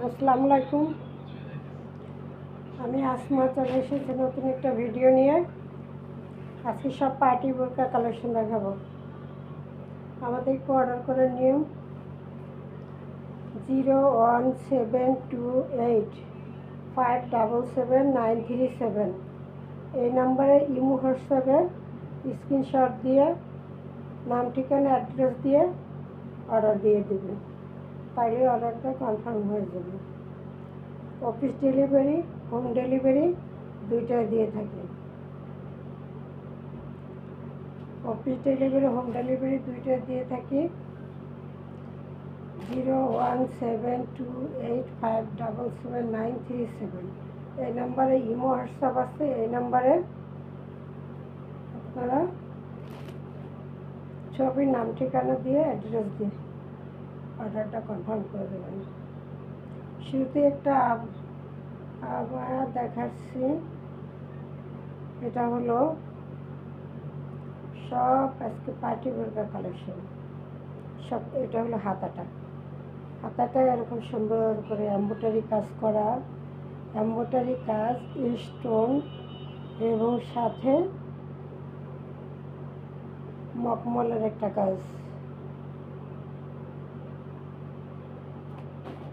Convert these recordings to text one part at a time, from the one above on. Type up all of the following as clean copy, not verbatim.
আসসালামু আলাইকুম। আমি আসমা চলে এসেছি নতুন একটা ভিডিও নিয়ে। আজকে সব পার্টি বোরকা কালেকশন দেখাবো। আমাদেরকে অর্ডার করে নিউ 01728577937 এই নাম্বারে ইমো হোয়াটসঅ্যাপে স্ক্রিনশট দিয়ে নাম ঠিকানা অ্যাড্রেস দিয়ে অর্ডার দিয়ে দেবেন, তাহলে অর্ডারটা কনফার্ম হয়ে যাবে। অফিস ডেলিভারি, হোম ডেলিভারি দুইটাই দিয়ে থাকি। অফিস ডেলিভারি, হোম ডেলিভারি দুইটাই দিয়ে থাকি। 01728577937 এই নাম্বারে ইমো হোয়াটসঅ্যাপ আছে। এই নাম্বারে আপনারা ছবির নাম ঠিকানা দিয়ে অ্যাড্রেস দিয়ে অর্ডারটা কনফার্ম করে দেবেন। শুরুতে একটা আবার দেখাচ্ছি। এটা হলো সব আজকে পার্টি বোরকা কালেকশন সব। এটা হলো হাতাটা এরকম সুন্দর করে এমব্রয়ডারি কাজ করা, এমব্রয়ডারি কাজ, স্টোন এবং সাথে মখমলের একটা কাজ।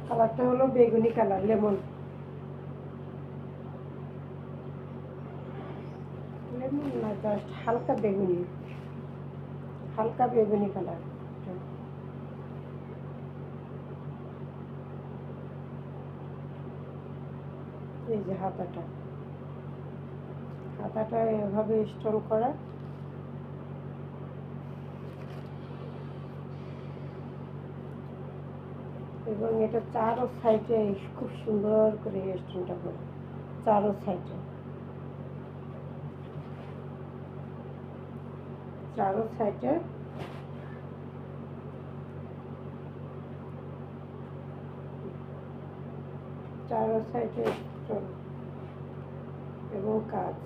কালারটা হলো বেগুনি কালার, লেমন না, জাস্ট হালকা বেগুনি কালার। এই যে হাতাটা এভাবে স্টোন করা, এবং এটা চারো সাইডে খুব সুন্দর করে স্টোনটা করে, চারো সাইডে স্টোন এবং কাজ।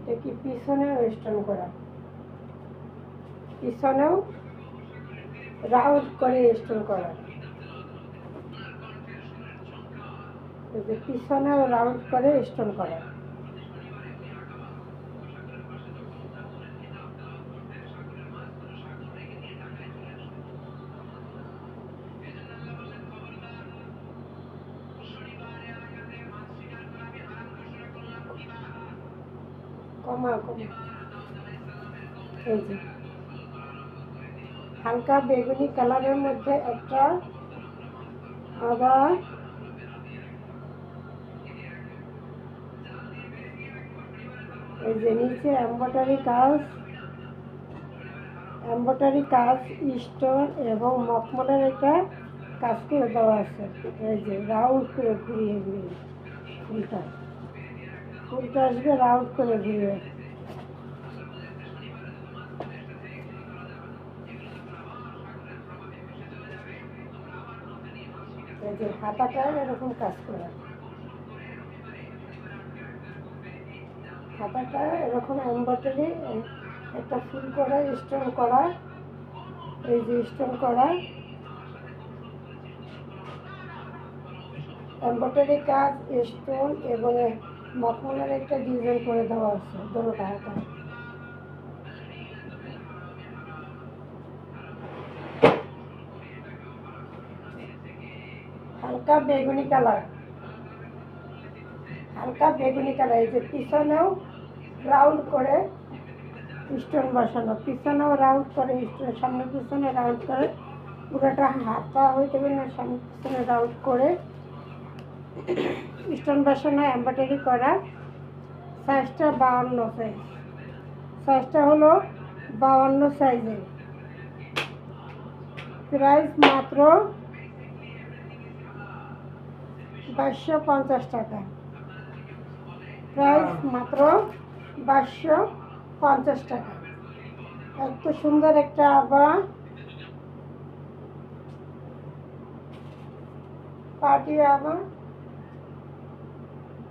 দেখি পিছনেও স্টোন করা, পিছনেও রাউন্ড করে স্টোন করা, পিছনেও রাউন্ড করে স্টোন করা। কমা এই যে হালকা বেগুনি কালারের মধ্যে একটা, আবার এই যে নিচে এমব্রয়ডারি কাজ, স্টোন এবং মখমলের একটা কাজ করে দেওয়া আছে। এই যে রাউন্ড করে ঘুরিয়ে ফুলটা আসবে রাউন্ড করে ঘুরিয়ে। এই যে হাতাটা এরকম কাজ করা, হাতাটা এরকম এমব্রয়ডারি একটা ফুল করা, স্টোন করা, এই যে স্টোন করা এমব্রয়ডারি কাজ, স্টোন এবং মখমলের একটা ডিজাইন করে দেওয়া আছে দুটোটা হাতা। হালকা বেগুনি কালার, এই যে পিছনেও রাউন্ড করে স্টোন বসানো, পিছনেও রাউন্ড করে স্টোন, সামনে পিছনে রাউন্ড করে, পুরোটা হাতা হয়ে যাবে না, সামনে পিছনে রাউন্ড করে স্টোন বসানো, এমব্রয়ডারি করা। সাইজটা 52 সাইজটা হলো 52 সাইজের। প্রাইস মাত্র 2250 টাকা। প্রাইস মাত্র 2250 টাকা। এত সুন্দর একটা আবার পার্টি আবার,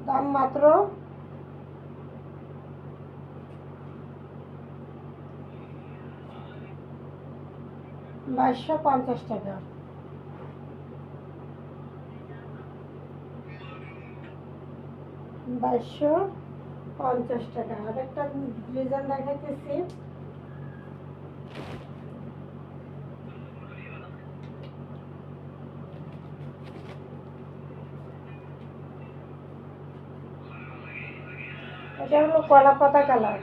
দাম মাত্র 2250 টাকা। 2250 টাকা। আরেকটা ডিজাইন দেখাইতেছি। এটা হলো কলা পাতা কালার।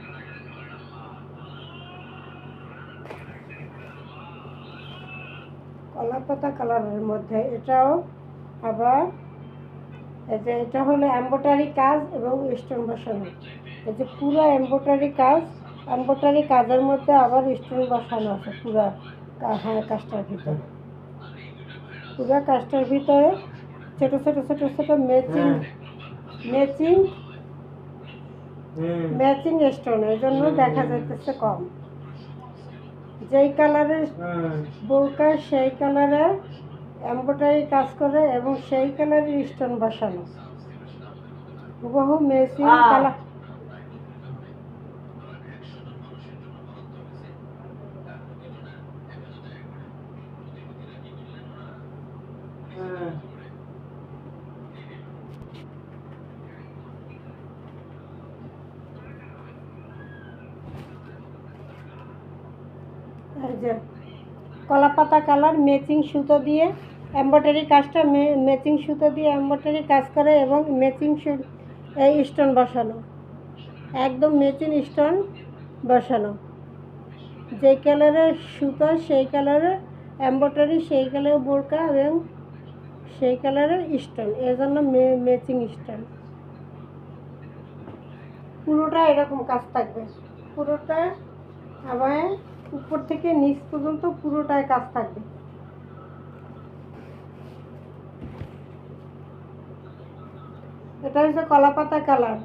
কলা পাতা কালারের মধ্যে এটাও আবার এই যে এটা হলো এমব্রয়ডারি কাজ এবং স্টোন বসানো। এই যে পুরো এমব্রয়ডারি কাজের মধ্যে আবার স্টোন বসানো আছে পুরা। হ্যাঁ, কাজটার ভিতরে পুরা কাজটার ভিতরে ছোট ছোট ছোট ছোট ম্যাচিং স্টোন, এই জন্য দেখা যাইতেছে কম। যেই কালারের বোরকা সেই কালারে এমব্রয়ডারি কাজ করে এবং সেই কালারের স্টোন বসানো। হুবহু ম্যাচিং কালার। এই যে কলা পাতা কালার ম্যাচিং সুতো দিয়ে এমব্রয়ডারি কাজটা ম্যাচিং সুতো দিয়ে এমব্রয়ডারি কাজ করে এবং ম্যাচিং এই স্টোন বসানো, একদম ম্যাচিং স্টোন বসানো। যে কালারের সুতো সেই কালারের এমব্রয়ডারি, সেই কালারের বোরকা এবং সেই কালারের স্টোন, এর জন্য ম্যাচিং স্টোন। পুরোটা এরকম কাজ থাকবে, পুরোটা আবার উপর থেকে নিচ পর্যন্ত পুরোটাই কাজ থাকবে। এটা হচ্ছে কলা পাতা কালার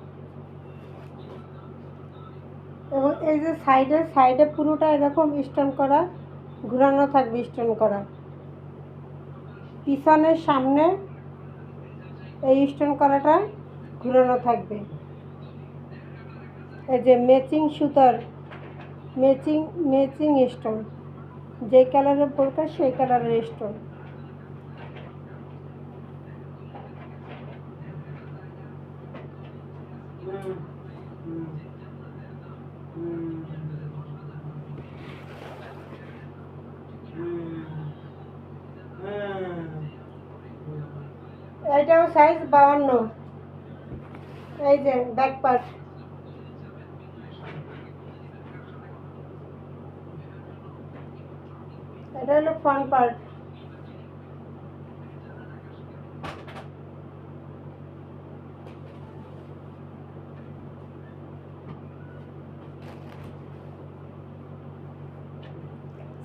এবং এই যে সাইডে পুরোটা এরকম স্টোন করা ঘুরানো থাকবে, স্টোন করা। পিছনের সামনে এই স্টোন করাটা ঘুরানো থাকবে। এই যে ম্যাচিং সুতার ম্যাচিং স্টোন, যে কালারের বোরকা সেই কালারের স্টোন। এটাও সাইজ 52। এই যে ব্যাক পার্ট, এটা হলো ফ্রন্ট পার্ট।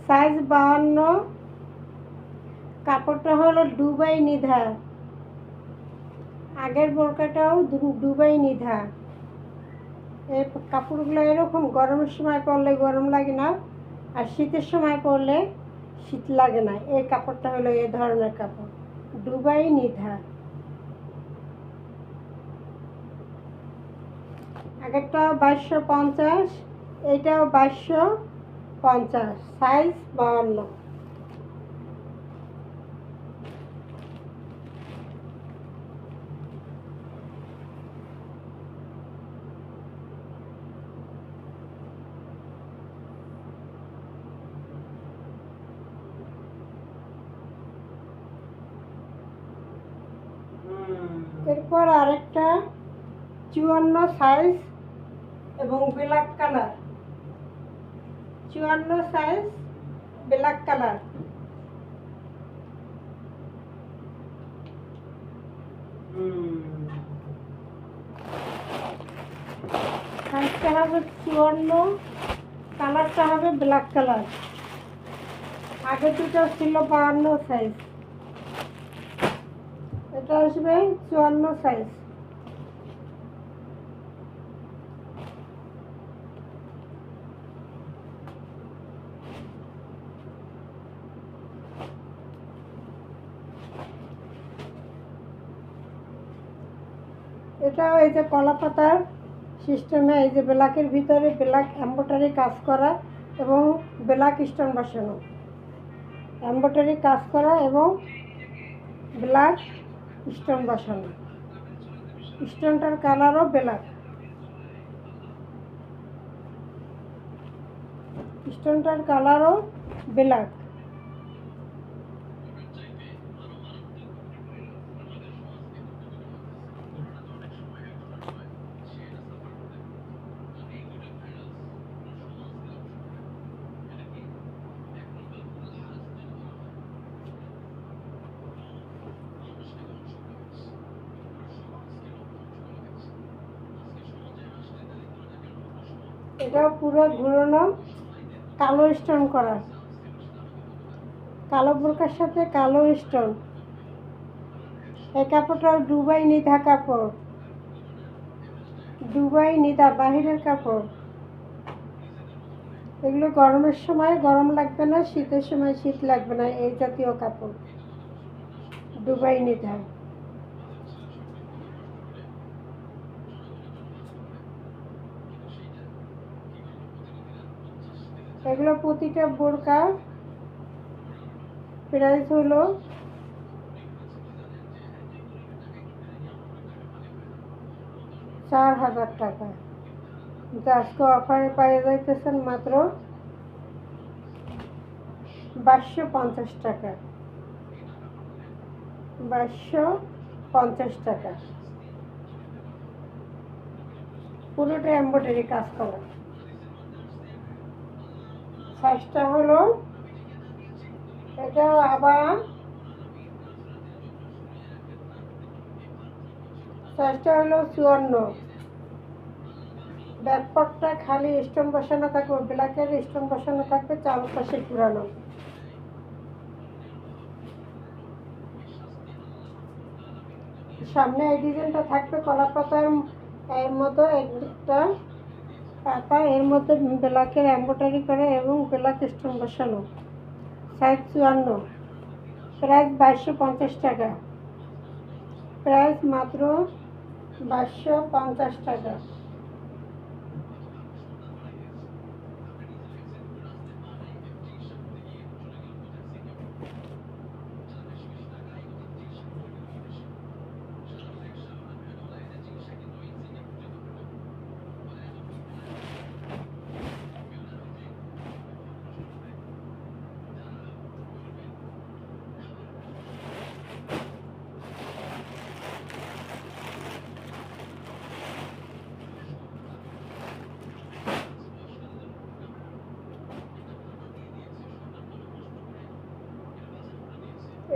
সাইজ 52। কাপড়টা হলো দুবাই নিধা, আগের বোরকাটাও দুবাই নিধা। এই কাপড়গুলো এরকম গরমের সময় পরলে গরম লাগে না, আর শীতের সময় পরলে শীত লাগে না। এই কাপড়টা হলো এই ধরনের কাপড়, দুবাই নিধা। আগেরটা 2250, এইটাও 2250, সাইজ 52। এরপর আরেকটা 54 সাইজ এবং black colour, 54 size black colour. সাইজটা হবে 54, কালারটা হবে ব্ল্যাক কালার। আগে দুটো ছিল 52 সাইজ। এটা আসবে 54 সাইজ। এটাও এই যে কলা পাতার সিস্টেমে, এই যে ব্ল্যাকের ভিতরে ব্ল্যাক এমব্রয়ডারি কাজ করা এবং ব্ল্যাক স্টোন বসানো, এমব্রয়ডারি কাজ করা এবং ব্ল্যাক স্টোন বসানো। স্টোনটার কালারও ব্ল্যাক, স্টোনটার কালারও ব্ল্যাক। এটা পুরো ঘুরানো কালো স্টোন করা, কালো বোরকার সাথে কালো স্টোন। এই কাপড়টা দুবাই নিদা কাপড়, দুবাই নিদা বাহিরের কাপড়। এগুলো গরমের সময় গরম লাগবে না, শীতের সময় শীত লাগবে না, এই জাতীয় কাপড় দুবাই নিদা। এগুলো প্রতিটা বোরকা প্রাইস হলো 4000 টাকা। আজকে অফারে পাওয়া যাইতেছেন মাত্র 2250 টাকা, 2250 টাকা। পুরোটা এমব্রয়ডারি কাজ করা। সাইজটা হলো, এটা আবার সাইজটা হলো 54। ব্যাকপার্টটা খালি স্টোন বসানো থাকবে, ব্ল্যাকের স্টোন বসানো থাকবে, চারপাশে ঘুরানো। সামনে এই ডিজাইনটা থাকবে কলা পাতার এর মতো একটা পাতা, এর মধ্যে ব্ল্যাকের এমব্রয়ডারি করে এবং ব্ল্যাক স্টোন বসানো। সাইজ 54, প্রাইস 2250 টাকা, প্রাইস মাত্র 2250 টাকা।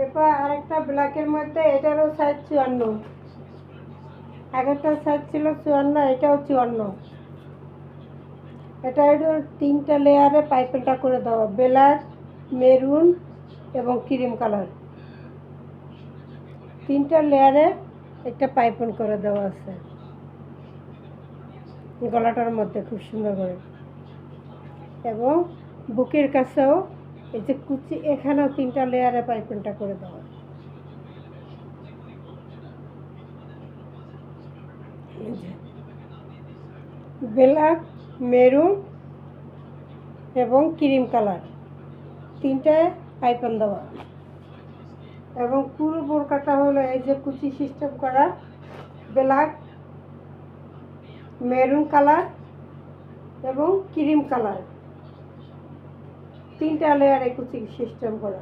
এরপর আরেকটা ব্ল্যাকের মধ্যে, এটারও সাইজ 54। আগেরটার সাইজ ছিল 54, এটাও 54। এটা হলো 3টা লেয়ারে পাইপিংটা করে দেওয়া, ব্ল্যাক, মেরুন এবং ক্রিম কালার। 3টা লেয়ারে একটা পাইপিং করে দেওয়া আছে গলাটার মধ্যে খুব সুন্দর করে। এবং বুকের কাছেও এই যে কুচি, এখানেও 3টা লেয়ারে পাইপিংটা করে দেওয়া। ব্ল্যাক, মেরুন এবং ক্রিম কালার 3টায় পাইপিং দেওয়া। এবং পুরো বোরকাটা হলো এই যে কুচি সিস্টেম করা, ব্ল্যাক, মেরুন কালার এবং ক্রিম কালার, 3টা লেয়ারে কুচি সিস্টেম করা।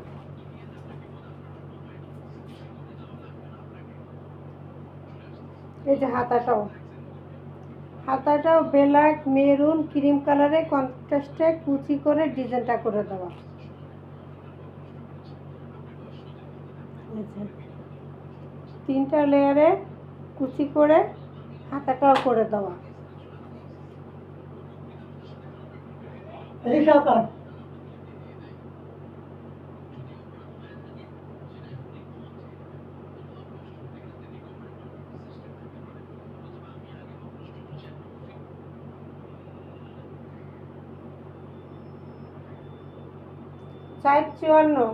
এই যে হাতাটাও ব্ল্যাক, মেরুন, ক্রিম কালারে কন্ট্রাস্টে কুচি করে ডিজাইনটা করে দেওয়া। 3টা লেয়ারে কুচি করে হাতাটাও করে দেওয়া। সাইজ 54,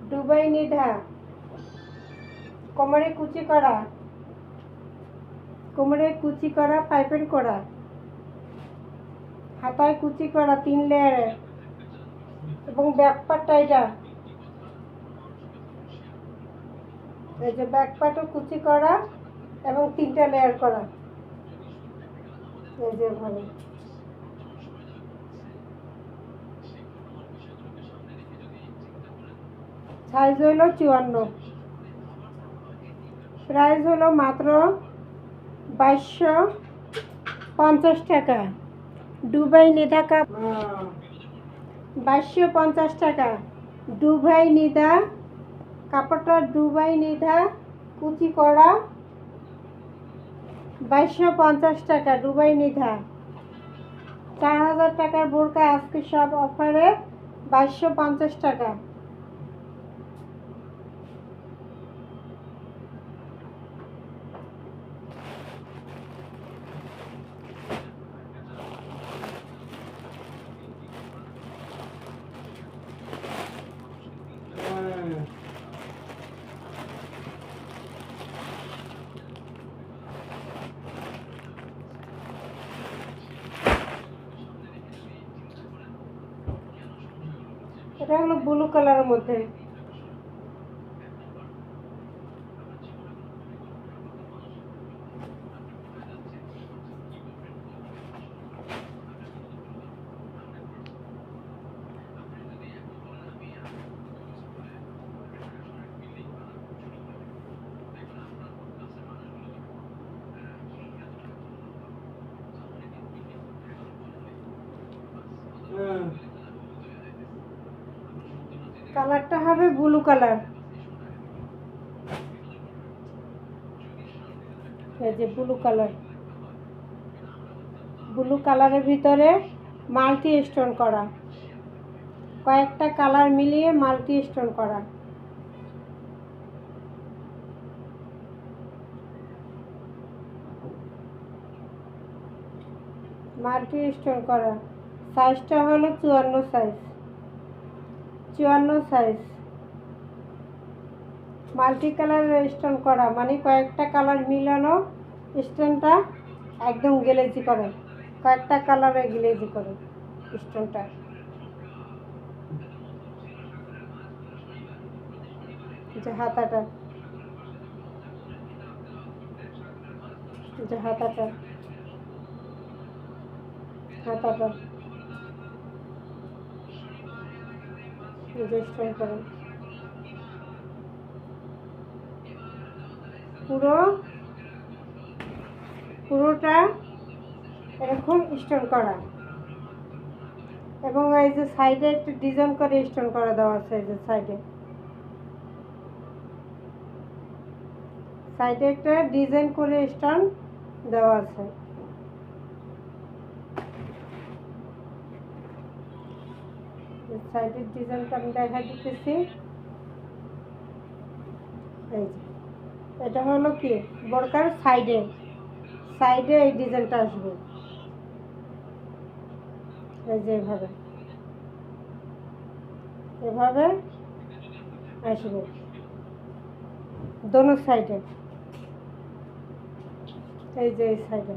দুবাই নিধা, কোমরে কুচি করা, কোমরে কুচি করা পাইপেন করা, হাতায় কুচি করা 3 লেয়ারে, এবং ব্যাক পার্টটা এটা, এই যে ব্যাক পার্টও কুচি করা এবং 3টা লেয়ার করা, এই যে ভাবে। সাইজ হলো 54, প্রাইস হলো মাত্র 2250 টাকা। দুবাই নিধা কাপ 2250 টাকা। দুবাই নিধা কাপড়টা, দুবাই নিধা কুচি করা 2250 টাকা। দুবাই নিধা 4000 টাকার বোরকা আজকে সব অফারে 2250 টাকা। এটা হলো ব্লু কালারের মধ্যে, কালারটা হবে ব্লু কালার। এই যে ব্লু কালার, ব্লু কালারের ভিতরে মাল্টি স্টোন করা, কয়েকটা কালার মিলিয়ে মাল্টি স্টোন করা। মাল্টি স্টোন করা। সাইজটা হলো 54 সাইজ, 54 সাইজ। মাল্টি কালারের স্টোন করা মানে কয়েকটা কালার মিলানো, স্টোনটা একদম গ্লেজি করে, কয়েকটা কালারে গ্লেজি করে স্টোনটা। যে হাতাটা, যে হাতাটা, হাতাটা যে স্টোন করে পুরোটা এরকম স্টোন করা, এবং এই যে সাইডে একটা ডিজাইন করে স্টোন করা দেওয়া আছে। এই যে সাইডে সাইডে একটা ডিজাইন করে স্টোন দেওয়া আছে। সাইডের ডিজাইনটা আমি দেখা দিতেছি। এই যে এটা হলো কি বোরকার সাইডে, সাইডে এই ডিজাইনটা আসবে। এই যে এভাবে, এভাবে আসবে দোনো সাইডে। এই যে এই সাইডে,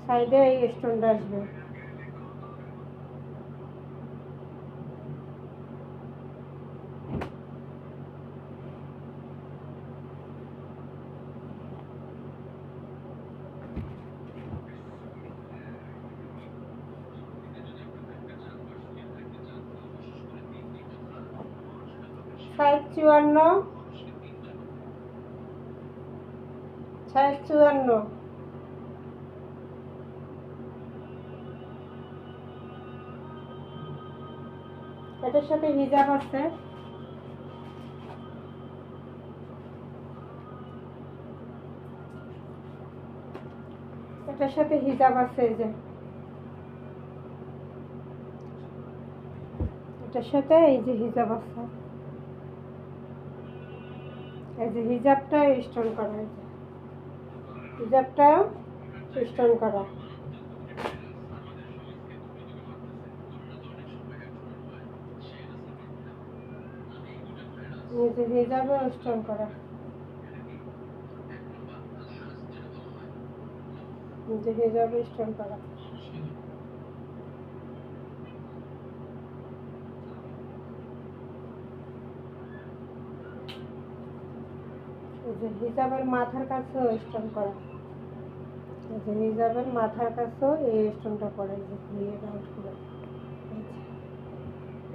সাইডে এই স্টোনটা আসবে। Size 54, size 54। এটার সাথে হিজাব আছে, এটার সাথে হিজাব আছে। এই যে এটার সাথে এই যে হিজাব আছে, এই যে হিজাবটা স্টোন করা, হিজাবটা স্টোন করা। নিচে হিজাবে স্টোন করা, নিচে হিজাবে স্টোন করা। হিজাবের মাথার কাছেও স্টোন করা, হিজাবের মাথার কাছেও এই স্টোনটা করা, এই যে ঘুরিয়ে রাউন্ড করে,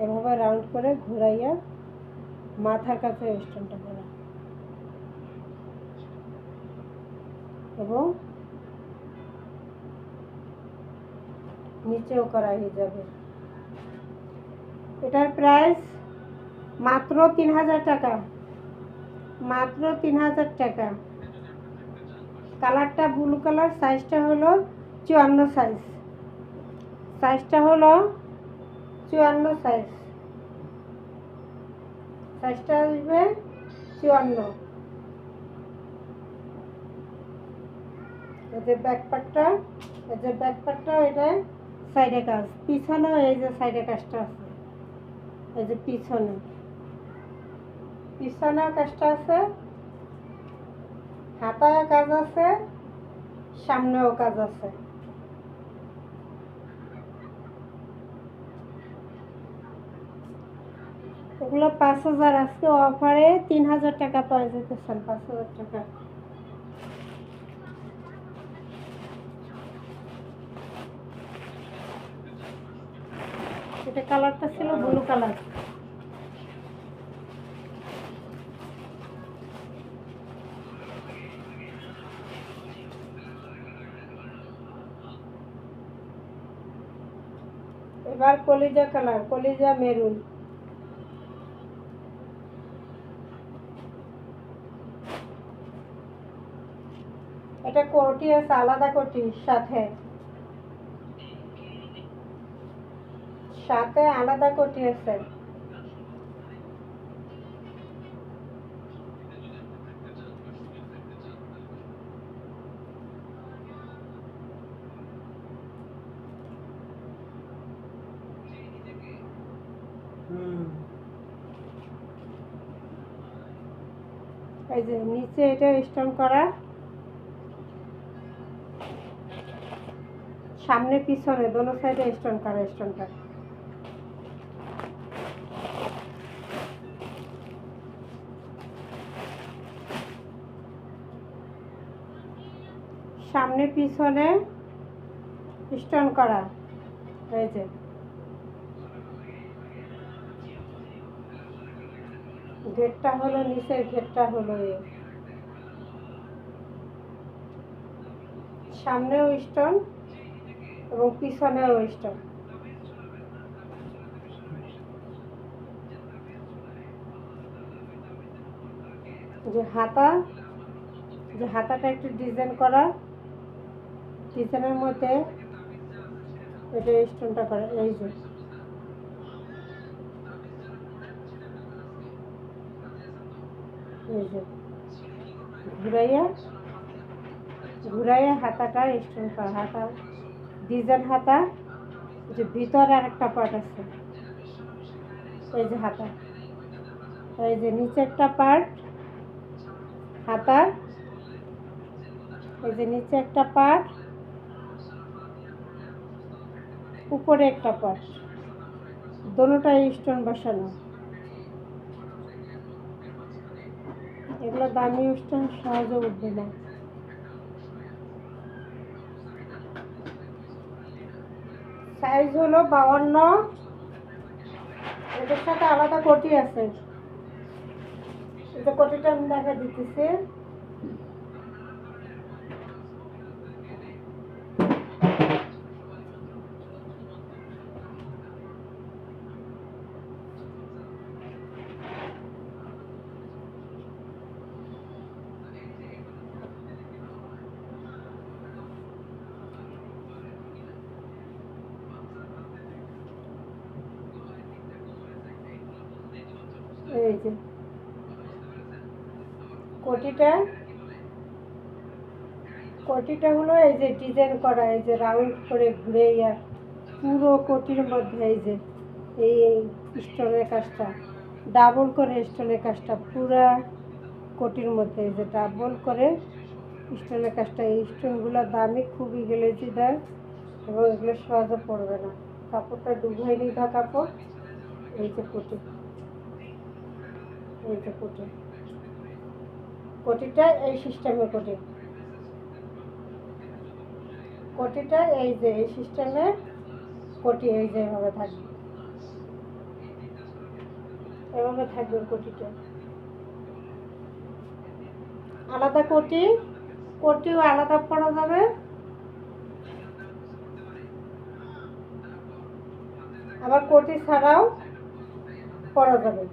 এভাবে রাউন্ড করে ঘুরাইয়া মাথার কাছে স্টোনটা করা এবং নিচেও করা হিজাবে। এটার প্রাইস মাত্র 3000 টাকা, মাত্র 3000 টাকা। কালারটা ব্লু কালার, সাইজটা হলো 54 সাইজ, সাইজটা হলো 54 সাইজ, সাইজটা আসবে 54। এই যে ব্যাকপার্টটা, এই যে ব্যাকপার্টটা, এটা সাইডে কাজ, পিছনে এই যে সাইডে কাজটা আছে, এই যে পিছনে, পিছনেও কাজটা আছে, হাতায় কাজ আছে, সামনেও কাজ আছে। এগুলো 5000, আজকে অফারে 3000 টাকা পাওয়া যেতেছেন, 5000 টাকা। এটা কালারটা ছিল ব্লু কালার। এবার কলিজা কালার, কলিজা মেরুন। এটা কোটি আছে, আলাদা কোটি, সাথে সাথে আলাদা কোটি আছে। এই যে নিচে এটা স্টোন করা, সামনে পিছনে দোনো সাইডে স্টোন করা, স্টোনটা সামনে পিছনে স্টোন করা। এই যে ঘেরটা হলো, নিচের ঘেরটা হলো, সামনেও স্টোন এবং পিছনেও স্টোন। যে হাতা, যে হাতাটা একটু ডিজাইন করা, ডিজাইনের মধ্যে এটা স্টোনটা করা। এই যে এই যে ঘুরাইয়া ঘুরাইয়া হাতাটা স্টোন করা, হাতা ডিজাইন হাতা। যে ভিতরে আর একটা পার্ট আছে, এই যে হাতা, এই যে নিচে একটা পার্ট হাতা, এই যে নিচে একটা পার্ট, উপরে একটা পার্ট, দোনোটাই স্টোন বসানো। এগুলো দামি স্টোন, সহজে উঠবে না। সাইজ হলো 52। এটার সাথে আলাদা কোটি আছে, এটা কোটিটা আমি দেখা দিতেছি। এই যে কোটিটা কোটিটা হলো এই যে ডিজাইন করা, এই যে রাউন্ড করে ঘুরে পুরো কোটির মধ্যে এই যে এই স্টোনের কাজটা, ডাবল করে স্টোনের কাজটা পুরা কোটির মধ্যে এই যে ডাবল করে স্টোনের কাজটা। এই স্টোনগুলো দামি, খুবই গ্লেজিদার এবং এগুলো সহজে পড়বে না। কাপড়টা ডুবাই নিধা কাপড়। এই যে কোটি, এই যে কোটি, কোটিটা এই সিস্টেমে কোটি, কোটিটা এই যে এই সিস্টেমে কোটি, এই যে এভাবে থাকবে, এভাবে থাকবে কোটিটা। আলাদা কোটি, কোটিও আলাদা পরা যাবে, আবার কোটি ছাড়াও পরা যাবে।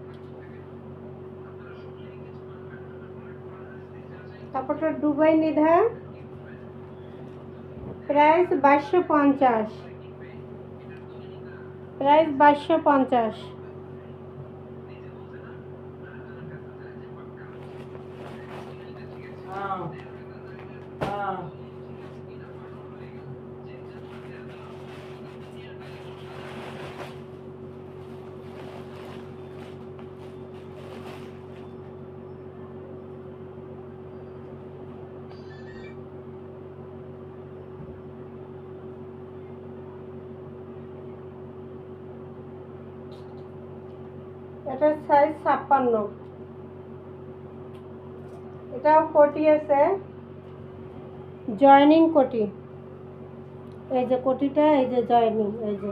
কাপড়টা দুবাই নিধা, প্রাইস 2250, প্রাইস 2250। এটার সাইজ 56, এটাও কোটি আছে, জয়েনিং কোটি। এই যে কোটিটা, এই যে জয়েনিং, এই যে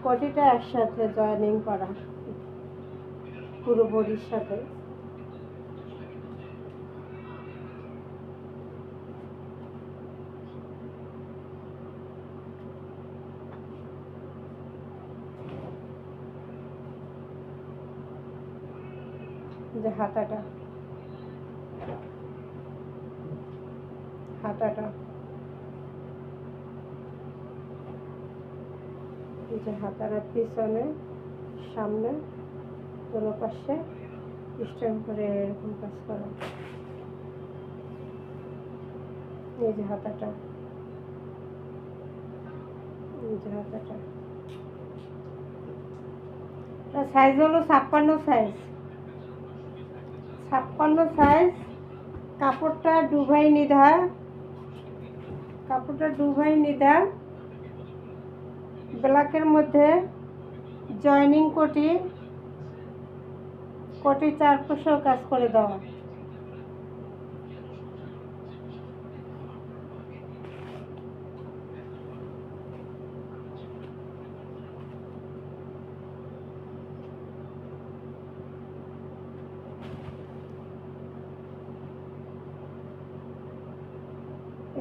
কোটিটা একসাথে জয়েনিং করা পুরো বডির সাথে। যে হাতাটা, হাতাটা, এই যে হাতার পিছনে সামনে কোনো পাশে স্ট্যান্ড করে এরকম কাজ করা। এই যে হাতাটা, এই যে হাতাটা, সাইজ হলো 56 সাইজ, 56 সাইজ। কাপড়টা দুবাই নিধা, কাপড়টা দুবাই নিধা, ব্ল্যাকের মধ্যে জয়েনিং কোটি, কোটি চারপাশেও কাজ করে দেওয়া।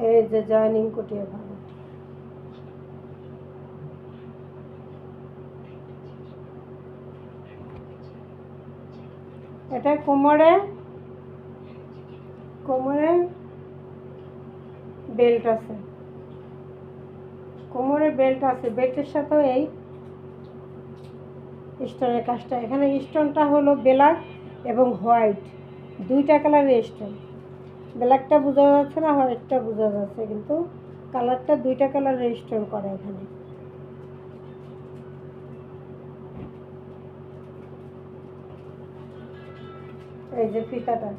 এই যে জয়েনিং কোটি এভাবে। এটা কোমরে, কোমরে বেল্ট আছে, কোমরে বেল্ট আছে, বেল্টের সাথেও এই স্টোনের কাজটা। এখানে স্টোনটা হলো ব্ল্যাক এবং হোয়াইট, দুইটা কালারের স্টোন। ব্ল্যাকটা বোঝা যাচ্ছে না, হোয়াইটটা বোঝা যাচ্ছে, কিন্তু কালারটা দুইটা কালারের স্টোন করা এখানে। এই যে ফিতাটা,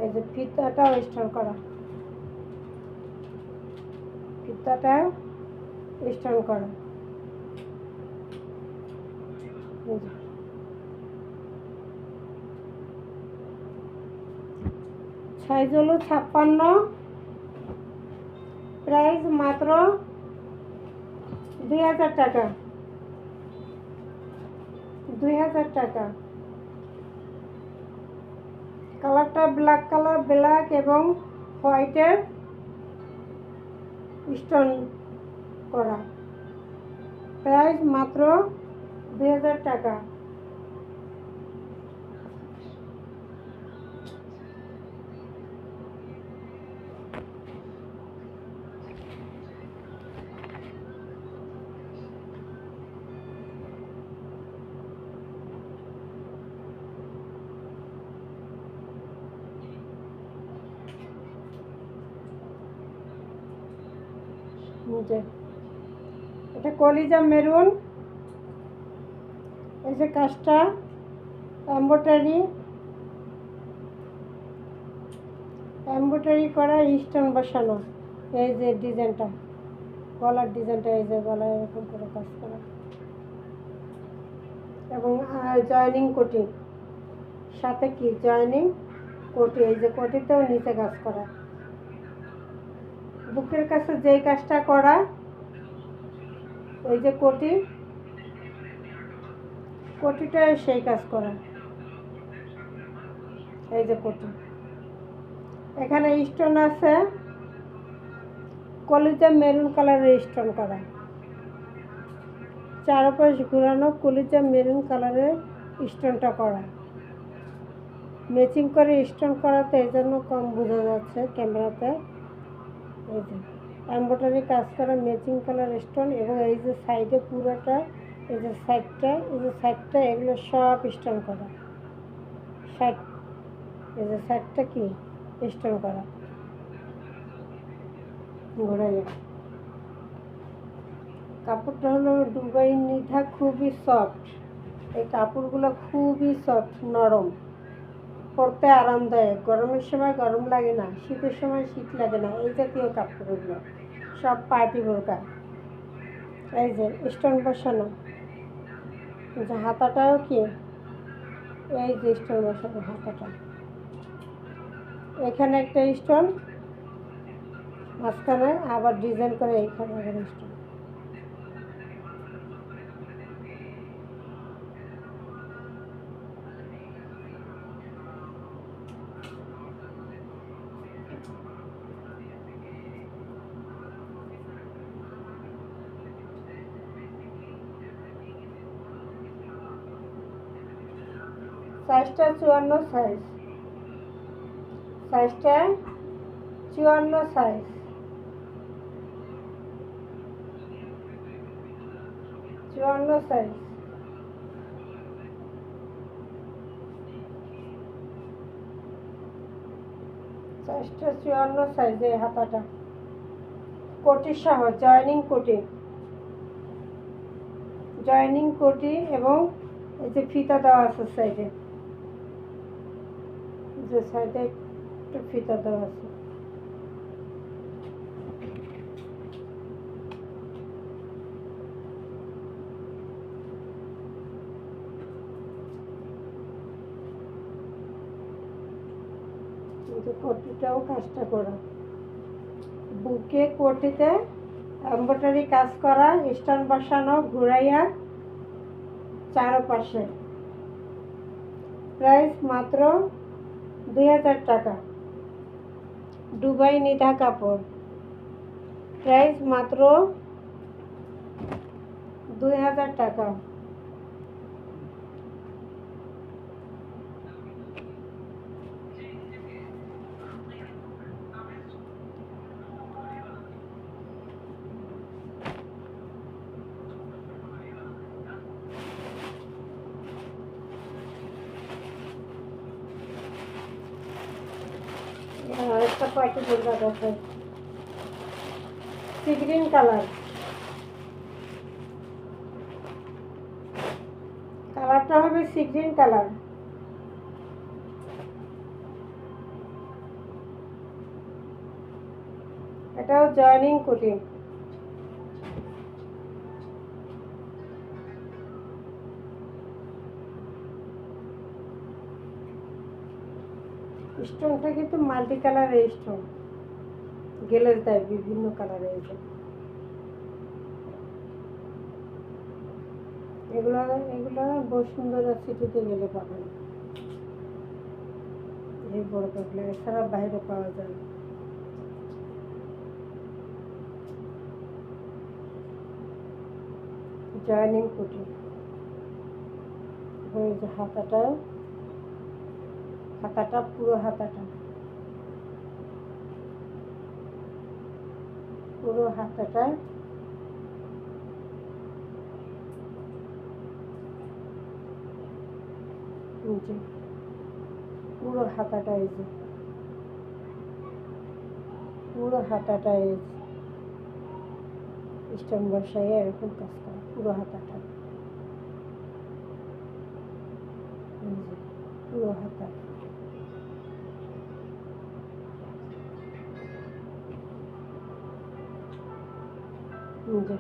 এই যে ফিতাটাও স্টোন করা, ফিতাটা স্টোন করা। সাইজ হলো 56, প্রাইস মাত্র 2000 টাকা, 2000 টাকা। কালারটা ব্ল্যাক কালার, ব্ল্যাক এবং হোয়াইটের স্টোন করা, প্রাইস মাত্র 2000 টাকা। যে এটা কলিজা মেরুন, এই যে কাজটা এমব্রয়ডারি করা স্টোন বসানো, এই যে ডিজাইনটা, গলার ডিজাইনটা, এই যে গলায় এরকম করে কাজ করা, এবং জয়েনিং কোটি, সাথে কি জয়েনিং কোটি, এই যে কোটিতেও নিচে কাজ করা, বুকের কাছে যেই কাজটা করা, এই যে কোটিটা সেই কাজ করা, এই যে কোটি। এখানে স্টোন আছে কলিজা মেরুন কালারের স্টোন করা, চারপাশ ঘুরানো কলিজা মেরুন কালারের স্টোনটা করা, ম্যাচিং করে স্টোন করাতে এই জন্য কম বোঝা যাচ্ছে ক্যামেরাতে। এই যে এমব্রয়ডারি কাজ করা ম্যাচিং কালার স্টোন, এবং এই যে সাইডে পুরোটা, এই যে সাইডটা এগুলো সব স্টোন করা, এই যে সাইডটা কি স্টোন করা ঘোরাইয়া। কাপড়টা হলো দুবাই নিধা, খুবই সফট, এই কাপড়গুলো খুবই সফট, নরম, পরতে আরামদায়ক, গরমের সময় গরম লাগে না, শীতের সময় শীত লাগে না, এই জাতীয় কাপড়গুলো সব পার্টি বোরকা। এই যে স্টোন বসানো, যে হাতাটাও কি, এই যে স্টোন বসানো হাতাটা, এখানে একটা স্টোন, মাঝখানে আবার ডিজাইন করে এইখানে আবার স্টোন। সাইজটা 54 সাইজ, সাইজটা 54 সাইজ, 54 সাইজ। সাইজটা 54 সাইজ, এই হাতাটা কোটি সহ জয়েনিং কোটি, এবং এই যে ফিতা দেওয়া আছে সাইডে, যে সাইডে একটু ফিতা দেওয়া আছে। কোটিটাও কাজটা করা, বুকে কোটিতে এমব্রয়ডারি কাজ করা, স্টোন বসানো ঘুরাইয়া চারপাশে। প্রাইস মাত্র 2000 টাকা। দুবাই নিধা কাপড়, প্রাইস মাত্র 2000 টাকা। একটা পার্টি বোরকা আছে, সি গ্রিন কালার, কালারটা হবে সি গ্রিন কালার। এটাও জয়েনিং কোটি, স্টোনটা কিন্তু মাল্টি কালারের স্টোন, গ্লেজ দেয় বিভিন্ন কালারের। এগুলো বহু সুন্দর সিটিতে গেলে পাবেন, এই বড় পাগলা, এছাড়া বাইরে পাওয়া যায়। জয়েনিং কোটি, এই যে হাতাটা পুরো হাতাটা পুরো হাতাটা, এই যে পুরো হাতাটা, এই স্টোন বসাইয়ে এরকম কাজ করা পুরো হাতাটা, পুরো হাতা। যে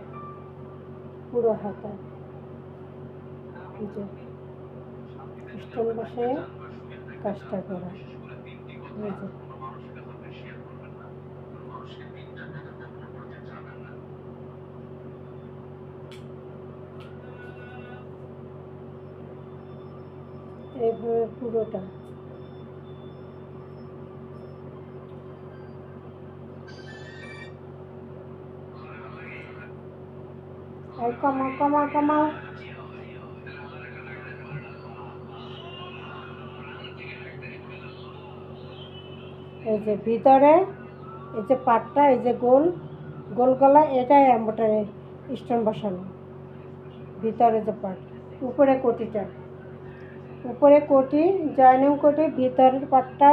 পুরো হাতা যে স্টোন বসাইয়ে কাজটা করা। এই যে এইভাবে পুরোটা। আর কমাও কমাও কমাও। এই যে ভিতরে এই যে পাটটা, এই যে গোল গোল গলা, এটাই এম্ব্রয়ডারি স্টোন বসানো। ভিতরে যে পাট, উপরে কোটিটা, উপরে কোটি জয়নিং কোটি, ভিতরের পাটটা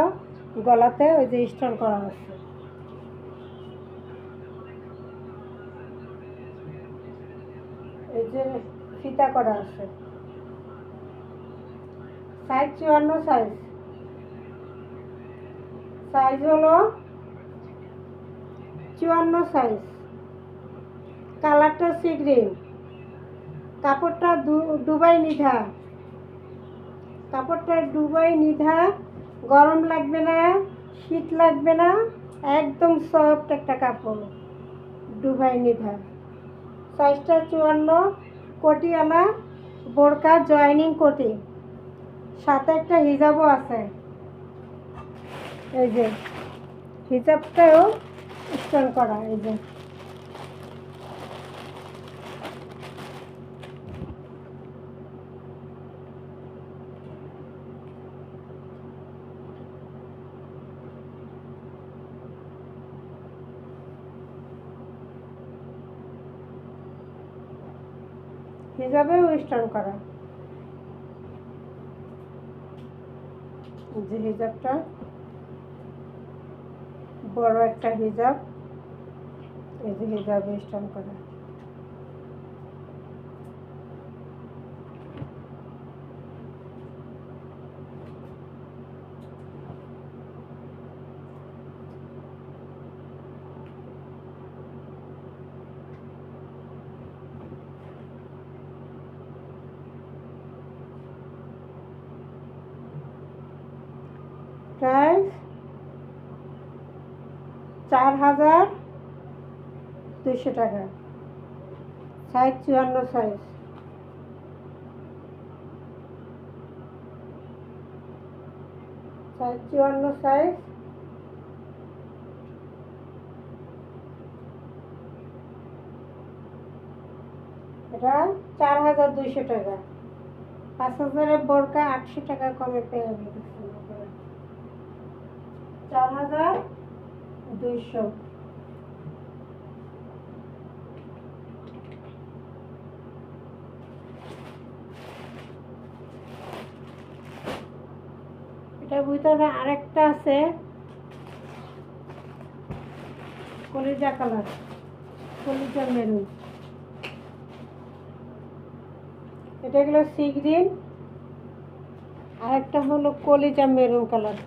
গলাতে ওই যে স্টোন করা আছে। এই যে ফিতা করা আছে। Size 54 size. সাইজ হলো 54 সাইজ। কালারটা সি গ্রিন। কাপড়টা দুবাই নিধা। কাপড়টা দুবাই নিধা, গরম লাগবে না, শীত লাগবে না, একদম সফট একটা কাপড়, দুবাই নিধা। সাইজটা 54, কোটিওয়ালা বোরকা জয়েনিং কোটি, সাথে একটা হিজাবও আছে। এই যে হিজাবটাও স্টোন করা। এই যে হিজাবেও স্টোন করা। যে হিজাবটা বড় একটা হিজাব, এই যে হিজাবে স্টোন করা। প্রাইস 4200 টাকা। Size 54 size. Size 54 size. এটা 4200 টাকা। 5000-এর বোরকা 800 টাকা কমে পেয়ে যাবে। 4200। এটার ভিতরে আরেকটা আছে কলিজা কালার, কলিজা মেরুন। এটা হলো সি গ্রিন, আরেকটা হলো কলিজা মেরুন কালার।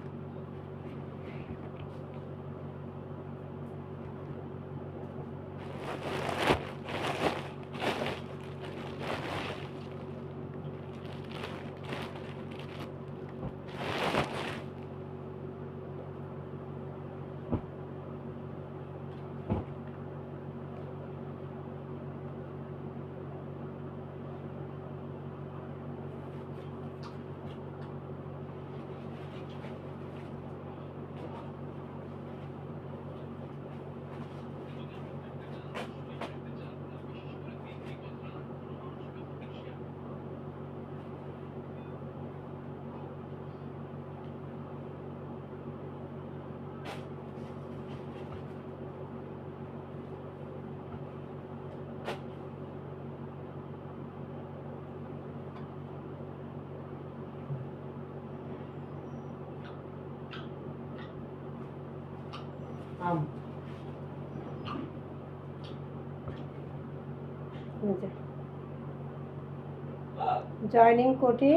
জয়নিং কোটি,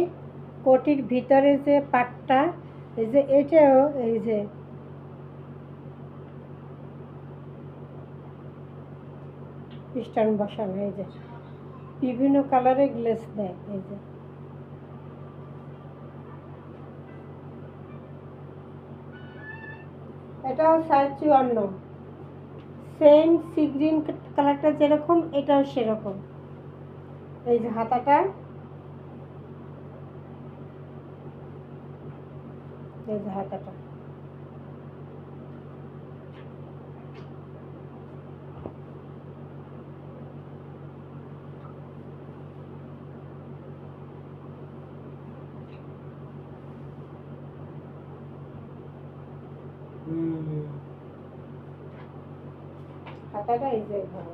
কোটির ভিতরে যে পাটটা, এই যে এটাও এই যে স্টোন বসানো, এই যে বিভিন্ন কালারের গ্লেস দেয়। এই যে এটাও সাইজ 54, সেম সি গ্রিন কালারটা যেরকম এটাও সেরকম। এই যে হাতাটা, এই যে হাতাটা হাতাটা এই যে এইভাবে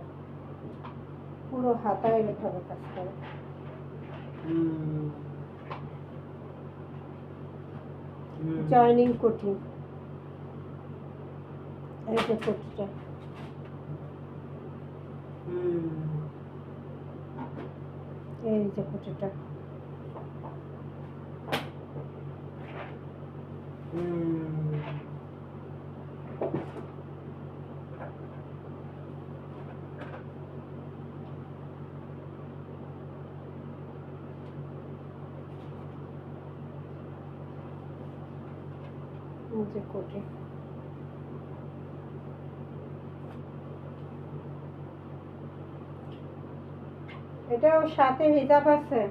পুরো হাতা এইভাবে কাজ করে। জয়নিং কোটি, এই যে কোটিটা, এই যে কোটিটা, যে কোটি। এটাও সাথে হিজাব আছে,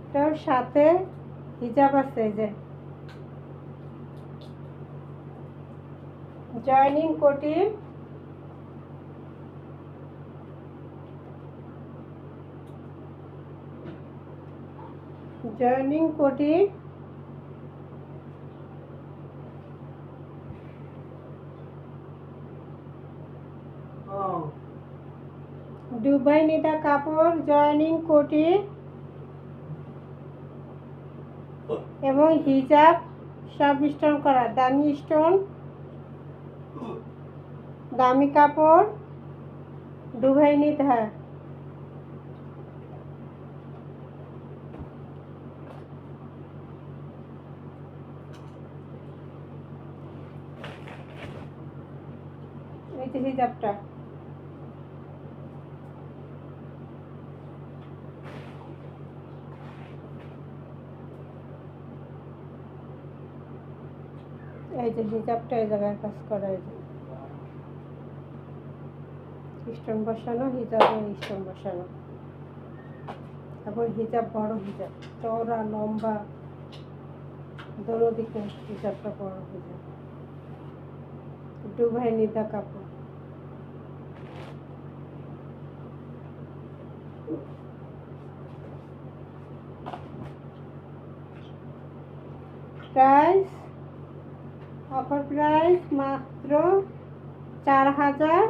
এটাও সাথে হিজাব আছে। এই যে জয়নিং কোটি, জয়নিং কোটি দুবাই নিদা কাপড়, জয়নিং কোটি এবং হিজাব সব স্টোন করা, দামি স্টোন, দামি কাপড়, দুবাই নিদা। এই যে হিজাবটা, এই যে হিজাবটা এই জায়গায় কাজ করা, এই যে স্টোন বসানো, হিজাবে স্টোন বসানো, এবং হিজাব বড় হিজাব, চওড়া লম্বা দোনো দিকে হিজাবটা বড় হিজাব, দুবাই নিদা কাপড়। প্রাইস, অফার প্রাইস মাত্র 4000,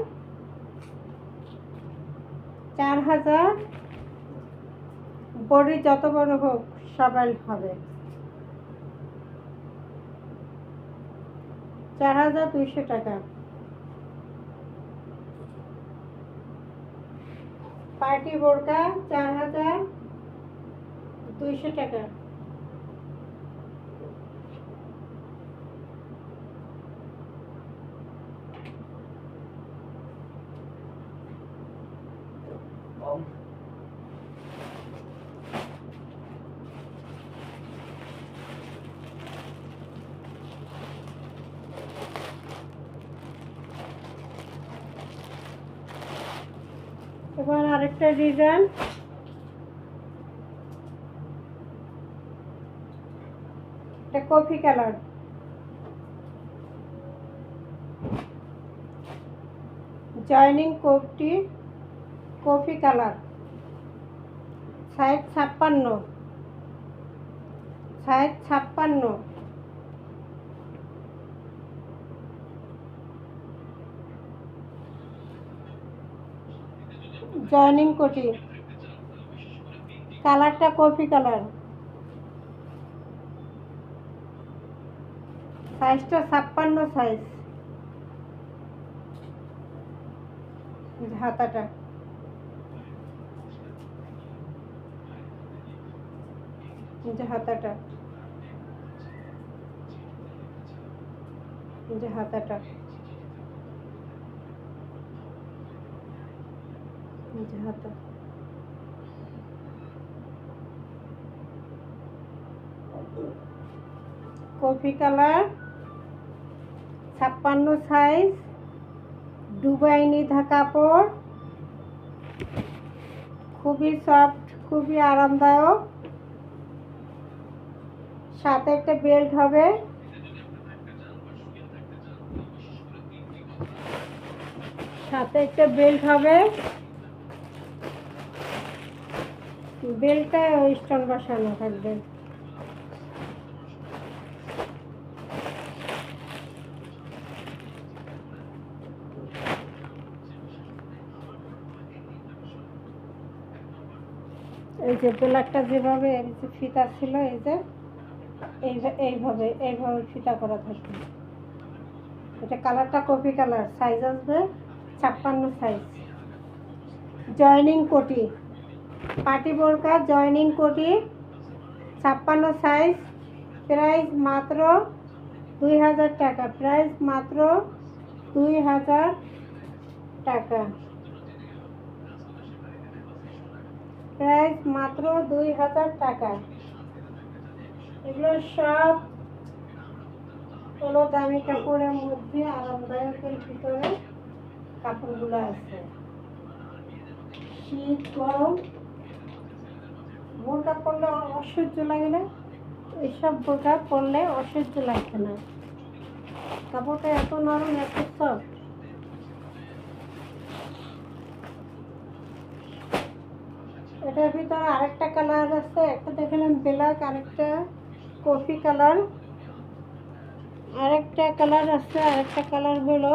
4000। বডি যত বড় হোক সবাই হবে। 4200 টাকা। পার্টি বোরকা 4200 টাকা। এবার আরেকটা ডিজাইন, এটা কফি কালার, জয়নিং কোটি coffee colour, size 56, size 56। Joining কোটি, কালারটা কফি কালার, সাইজটা 56 সাইজ। হাতাটা, হাতাটা, হাতাটা, হাতা। Coffee colour 56 size, Dubai Nida কাপড়, খুবই সফট, খুবই আরামদায়ক। সাথে একটা বেল্ট হবে, বেল্টটা স্টোন বসানো থাকবে। এই যে ব্ল্যাকটা যেভাবে ফিতা ছিল, এই যে এইভাবে ফিতা করা থাকবে। এটা কালারটা কফি কালার, সাইজ আসবে 56 সাইজ। জয়নিং কোটি, পার্টি বোরকা জয়নিং কোটি 56 সাইজ। প্রাইস মাত্র 2000 টাকা, প্রাইস মাত্র 2000 টাকা, প্রাইস মাত্র 2000 টাকা। এগুলো সব কোনো দামি কাপড়ের মধ্যে আরামদায়কের ভিতরে কাপড়গুলো আছে। শীত গরম বোরকা পরলে অসহ্য লাগে না, এইসব বোরকা পরলে অসহ্য লাগবে না। কাপড়টা এত নরম, এত সফট। এটার ভিতরে আরেকটা কালার আছে, একটা দেখলাম ব্ল্যাক, আরেকটা কফি কালার, আরেকটা কালার আছে, আরেকটা কালার হলো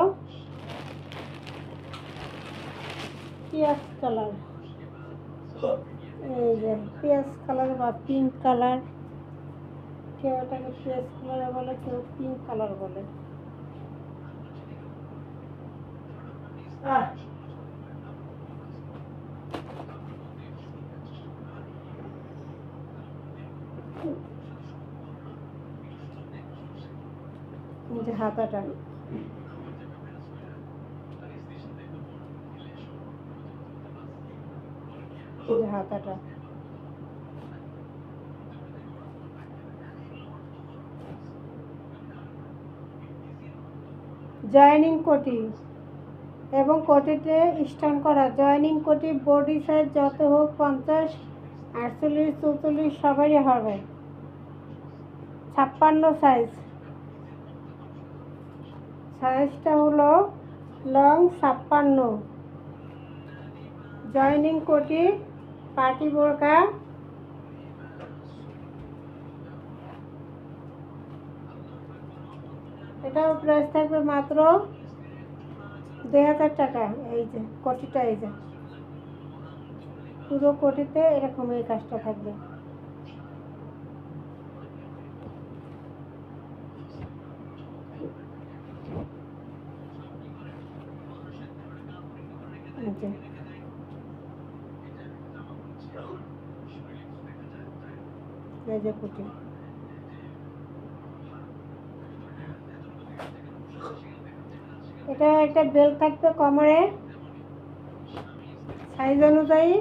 পিঁয়াজ কালার। এই যে পিঁয়াজ কালার বা পিঙ্ক কালার, কেউ এটাকে পিঁয়াজ কালার বলে, কেউ পিঙ্ক কালার বলে। যে হাতাটা, হাতাটা জয়নিং কোটি এবং কোটিতে স্টোন করা। জয়নিং কোটি বডি সাইজ যত হোক 50, 48, 44 সবারই হবে। 56 সাইজ, সাইজটা হলো লং 56। জয়নিং কোটি পার্টি বোরকা, এটাও প্রাইস থাকবে মাত্র 2000 টাকা। এই যে কোটিটা, এই যে পুরো কোটিতে এরকম এই কাজটা থাকবে। এই যে কোটি, এটা একটা বেল্ট থাকবে কোমরে, সাইজ অনুযায়ী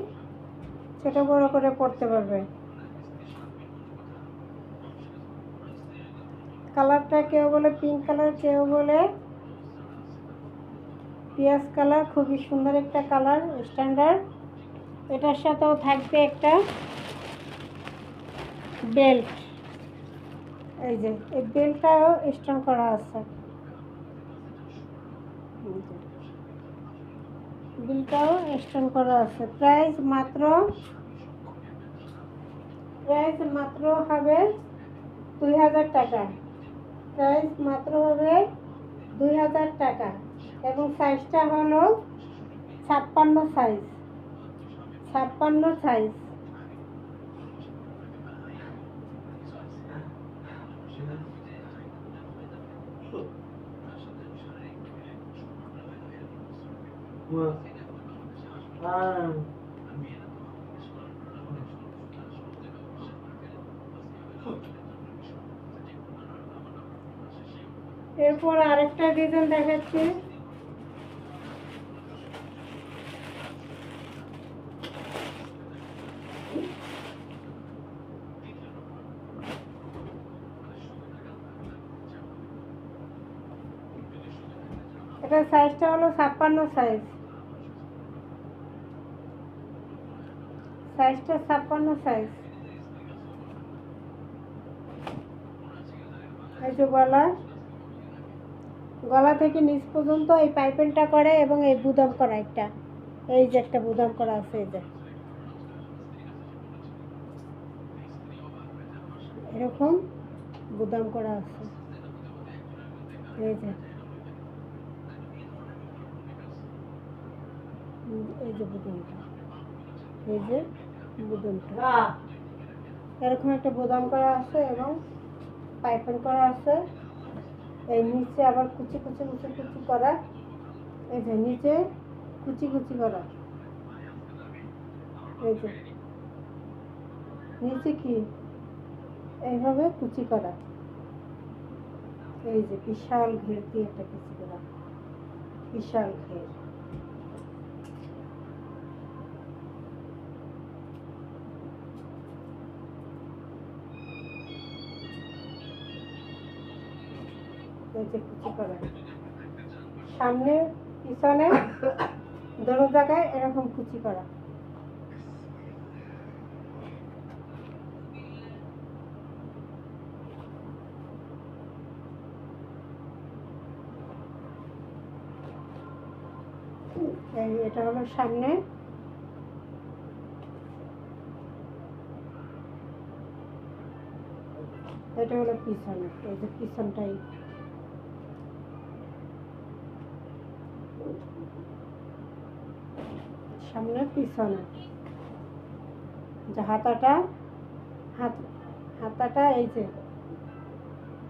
ছোট বড় করে পড়তে পারবে। কালারটা কেউ বলে পিঙ্ক কালার, কেউ বলে পিঁয়াজ কালার, খুবই সুন্দর একটা কালার, স্ট্যান্ডার্ড। এটার সাথেও থাকবে একটা বেল্ট। এই যে এই বেল্টটাও স্টোন করা আছে, বেল্টটাও স্টোন করা আছে। প্রাইস মাত্র হবে 2000 টাকা, প্রাইস মাত্র হবে 2000 টাকা। এবং সাইজটা হলো 56 সাইজ, 56 সাইজ। এরপর আরেকটা ডিজাইন দেখাচ্ছি। এটা সাইজটা হলো 56 সাইজ, সাইজটা 56 সাইজ। এই যে গলা, গলা থেকে নিচ পর্যন্ত এই পাইপিংটা করে এবং এই বুদাম করা একটা, এই যে একটা বুদাম করা আছে, এই যে এরকম বুদাম করা আছে, এই যে এই যে বুদামটা, এই যে বুদামটা এরকম একটা বুদাম করা আছে এবং পাইপিং করা আছে। এই নিচে আবার কুচি কুচি কুচি কুচি করা, এই যে নিচে কুচি কুচি করা, এই যে নিচে কি এইভাবে কুচি করা, এই যে বিশাল ঘের দিয়ে একটা কুচি করা, বিশাল ঘের। এই যে কুচি করা, সামনে পিছনে দোনো জায়গায় এরকম কুচি করা। এটা হলো সামনে, এটা হলো পিছনে, এই যে পিছনটাই, সামনে পিছনে। যে হাতাটা, হাতাটা এই যে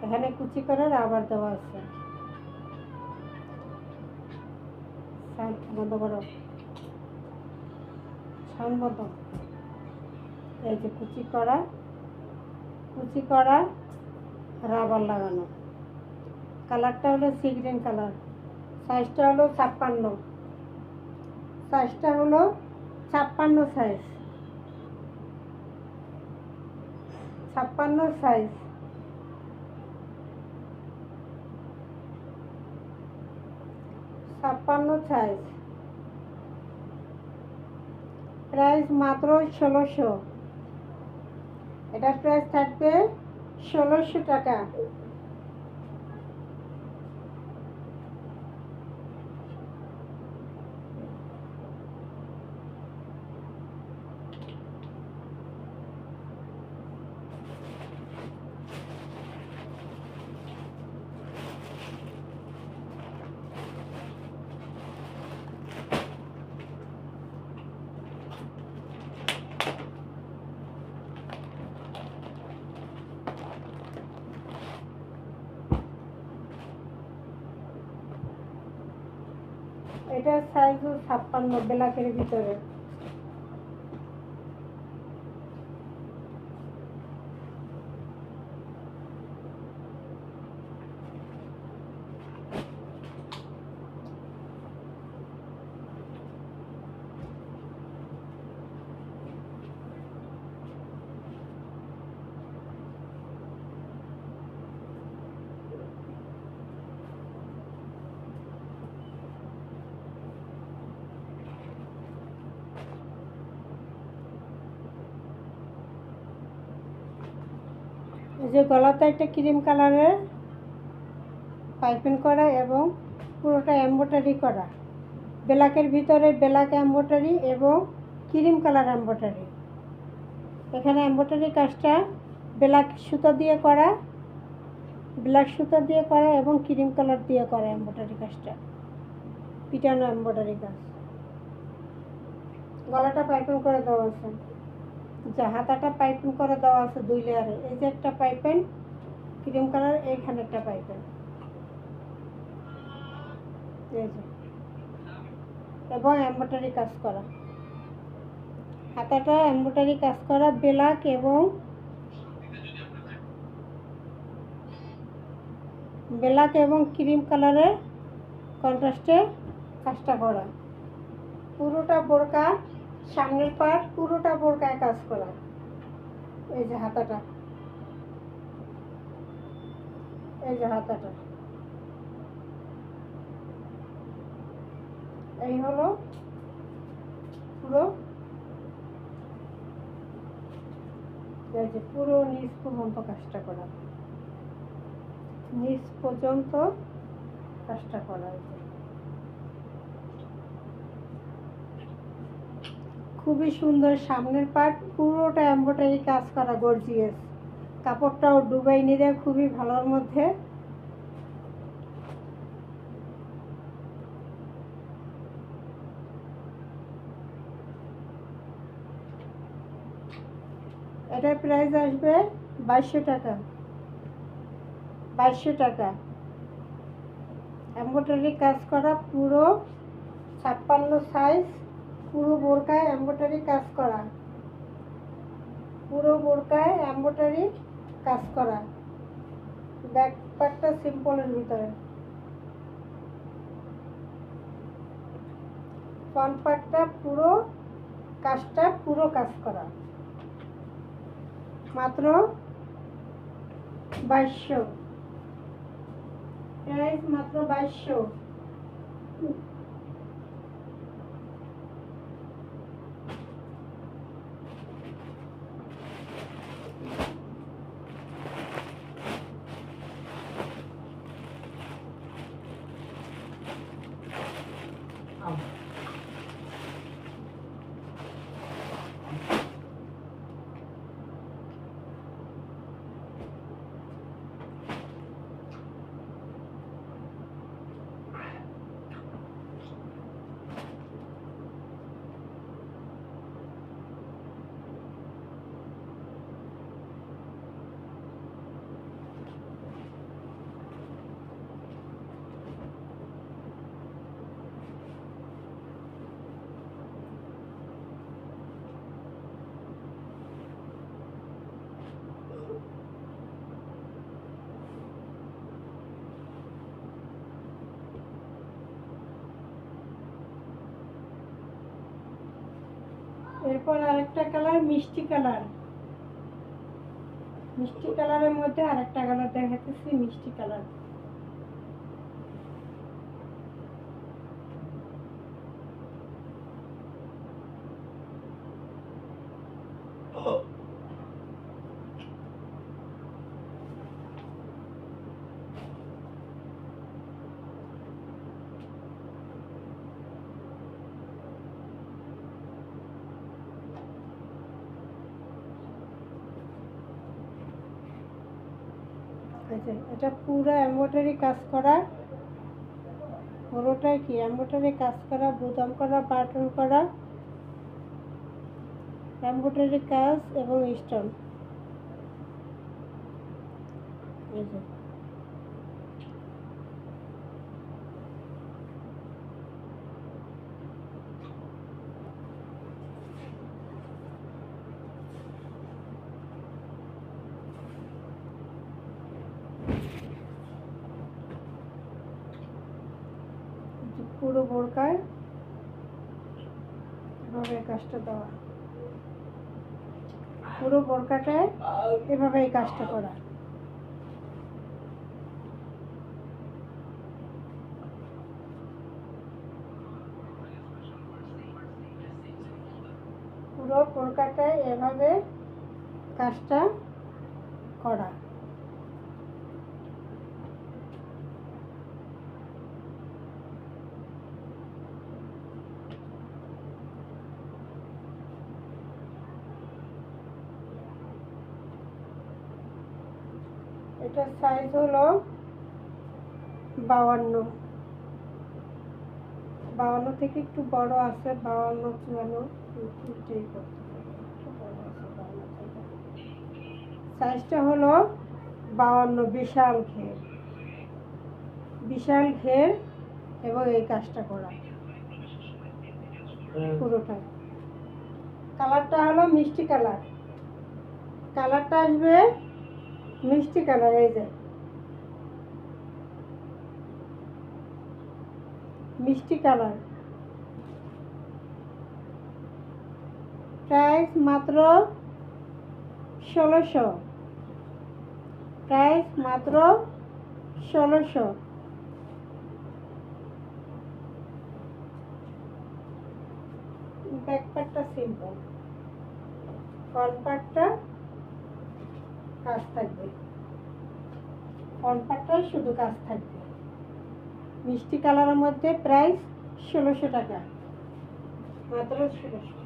এখানে কুচি করে রাবার দেওয়া আছে, বন্ধ করো, সাউন্ড বন্ধ। এই যে কুচি করা, কুচি করা রাবার লাগানো। কালারটা হলো সি গ্রিন কালার, সাইজটা হলো 56, সাইজটা হলো 56 সাইজ, 56 সাইজ। প্রাইস মাত্র 1600। এটা প্রাইস থাকবে 1600 টাকা। এটার সাইজ 56, ব্ল্যাকের ভিতরে। এই যে গলাতে একটা ক্রিম কালারের পাইপিং করা এবং পুরোটা এমব্রয়ডারি করা, ব্ল্যাকের ভিতরে ব্ল্যাক এমব্রয়ডারি এবং ক্রিম কালার এমব্রয়ডারি। এখানে এমব্রয়ডারি কাজটা ব্ল্যাক সুতা দিয়ে করা, ব্ল্যাক সুতা দিয়ে করা এবং ক্রিম কালার দিয়ে করা এমব্রয়ডারি কাজটা, পিটানো এমব্রয়ডারি কাজ। গলাটা পাইপিং করে দেওয়া আছে, যে হাতাটা পাইপিং করে দেওয়া আছে 2 লেয়ারে। এই যে একটা পাইপিং ক্রিম কালার, এইখানে একটা পাইপিং, এই যে, এবং এমব্রয়ডারি কাজ করা। হাতাটা এমব্রয়ডারি কাজ করা ব্ল্যাক এবং ক্রিম কালারের কন্ট্রাস্টে কাজটা করা। পুরোটা বোরকা, সামনের পার্ট পুরোটা বোরকায় কাজ করা। এই যে হাতাটা, এই হলো পুরো, এই যে পুরো নিচ পর্যন্ত কাজটা করা, নিচ পর্যন্ত কাজটা করা। খুবই সুন্দর। সামনের পার্ট পুরোটা এমব্রয়ডারি কাজ করা, গর্জিয়াস। কাপড়টাও ডুবাই নিলে খুবই ভালোর মধ্যে। এটার প্রাইস আসবে 2200 টাকা। 2200 টাকা। এমব্রয়ডারি কাজ করা পুরো 56 সাইজ, পুরো বোরকায় এমব্রয়ডারি কাজ করা, পুরো বোরকায় এমব্রয়ডারি কাজ করা। ব্যাক পার্টটা সিম্পলের ভিতরে, ফ্রন্ট পার্টটা পুরো কাজটা পুরো কাজ করা। মাত্র 2200, প্রাইস মাত্র 2200। এরপর আরেকটা কালার, মিষ্টি কালারের মধ্যে আরেকটা কালার দেখাতেছি, মিষ্টি কালার। এটা পুরো এমব্রয়ডারি কাজ করা, পুরোটাই কি এমব্রয়ডারি কাজ করা, বোতাম করা, বাটন করা, এমব্রয়ডারি কাজ এবং স্টোন। এই যে পুরো বোরকায় এভাবে কাজটা দেওয়া, পুরো বোরকাটায় এভাবে এই কাজটা করা। পুরো বোরকাটায় এভাবে কাজটা করা। এটার সাইজ হলো 52, 52 থেকে একটু বড় আছে, 52 54 সাইজটা হলো 52, বিশাল ঘের এবং এই কাজটা করা পুরোটা। কালারটা হলো মিষ্টি কালার, কালারটা আসবে মিষ্টি কালার। এই যে মিষ্টি কালার, প্রাইস মাত্র 1600, প্রাইস মাত্র 1600। ব্যাক পার্টটা সিম্পল, ফ্রন্ট পার্টটা কাজ থাকবে, ফ্রন্ট পার্টটা শুধু কাজ থাকবে। মিষ্টি কালারের মধ্যে প্রাইস 1600 টাকা, মাত্র 1600।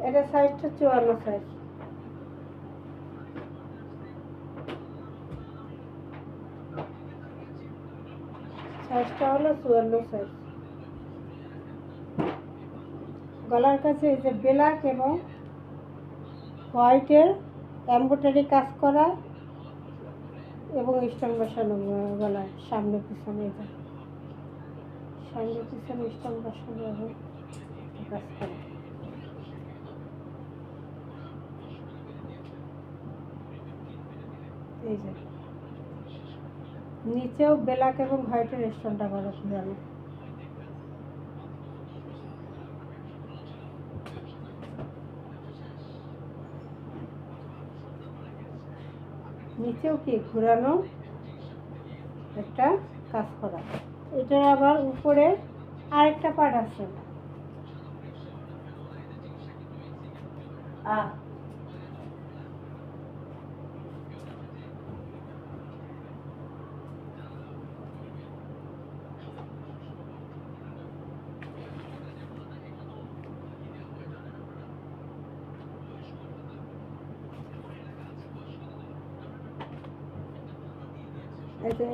এটা সাইজটা 54 সাইজ, সাইজটা হলো 54 সাইজ। গলার কাছে এই যে ব্ল্যাক এবং হোয়াইটের এমব্রয়ডারি কাজ করা এবং স্টোন বসানো গলায় সামনে পিছনে, এটা সামনে পিছনে স্টোন বসানো এবং কাজ করা। এই যে নিচেও ব্ল্যাক এবং হোয়াইটের স্টোনটা করা জানো। নিচেও কি ঘোরানো একটা কাজ করা। এটার আবার উপরে আরেকটা পার্ট আছে,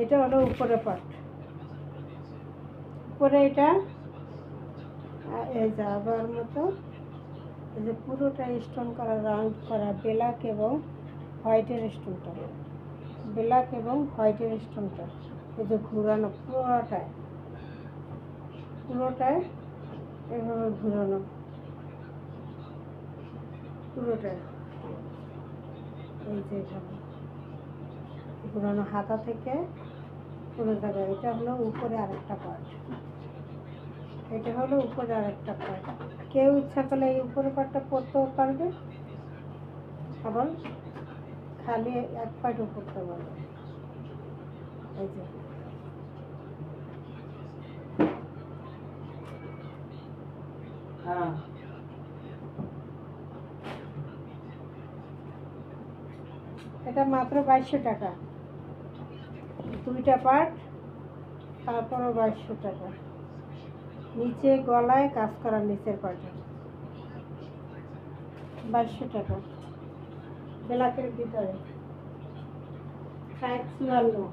এটা হলো উপরে পার্ট। উপরে এটা এই যাবার মতো এই যে পুরোটা স্টোন করা, রাউন্ড করা ব্ল্যাক এবং হোয়াইটের স্টোনটা, ব্ল্যাক এবং হোয়াইটের স্টোনটা এই যে ঘুরানো পুরোটায়, পুরোটায় এভাবে ঘুরানো, পুরোটায় এই যে ঘুরানো হাতা থেকে পুরো জায়গায়। এটা হলো উপরে আরেকটা পার্ট, এটা হলো উপরে আরেকটা পার্ট। কেউ ইচ্ছা করলে এই উপরে পার্টটা পরতেও পারবে, আবার খালি এক পার্টও পরতে পারবে। এই যে এটা মাত্র 2200 টাকা, দুইটা পার্ট, তারপরও 2200 টাকা। নিচে গলায় কাজ করা, নিচের পার্টে 2200 টাকা, ব্ল্যাকের ভিতরে। সাইজ 54।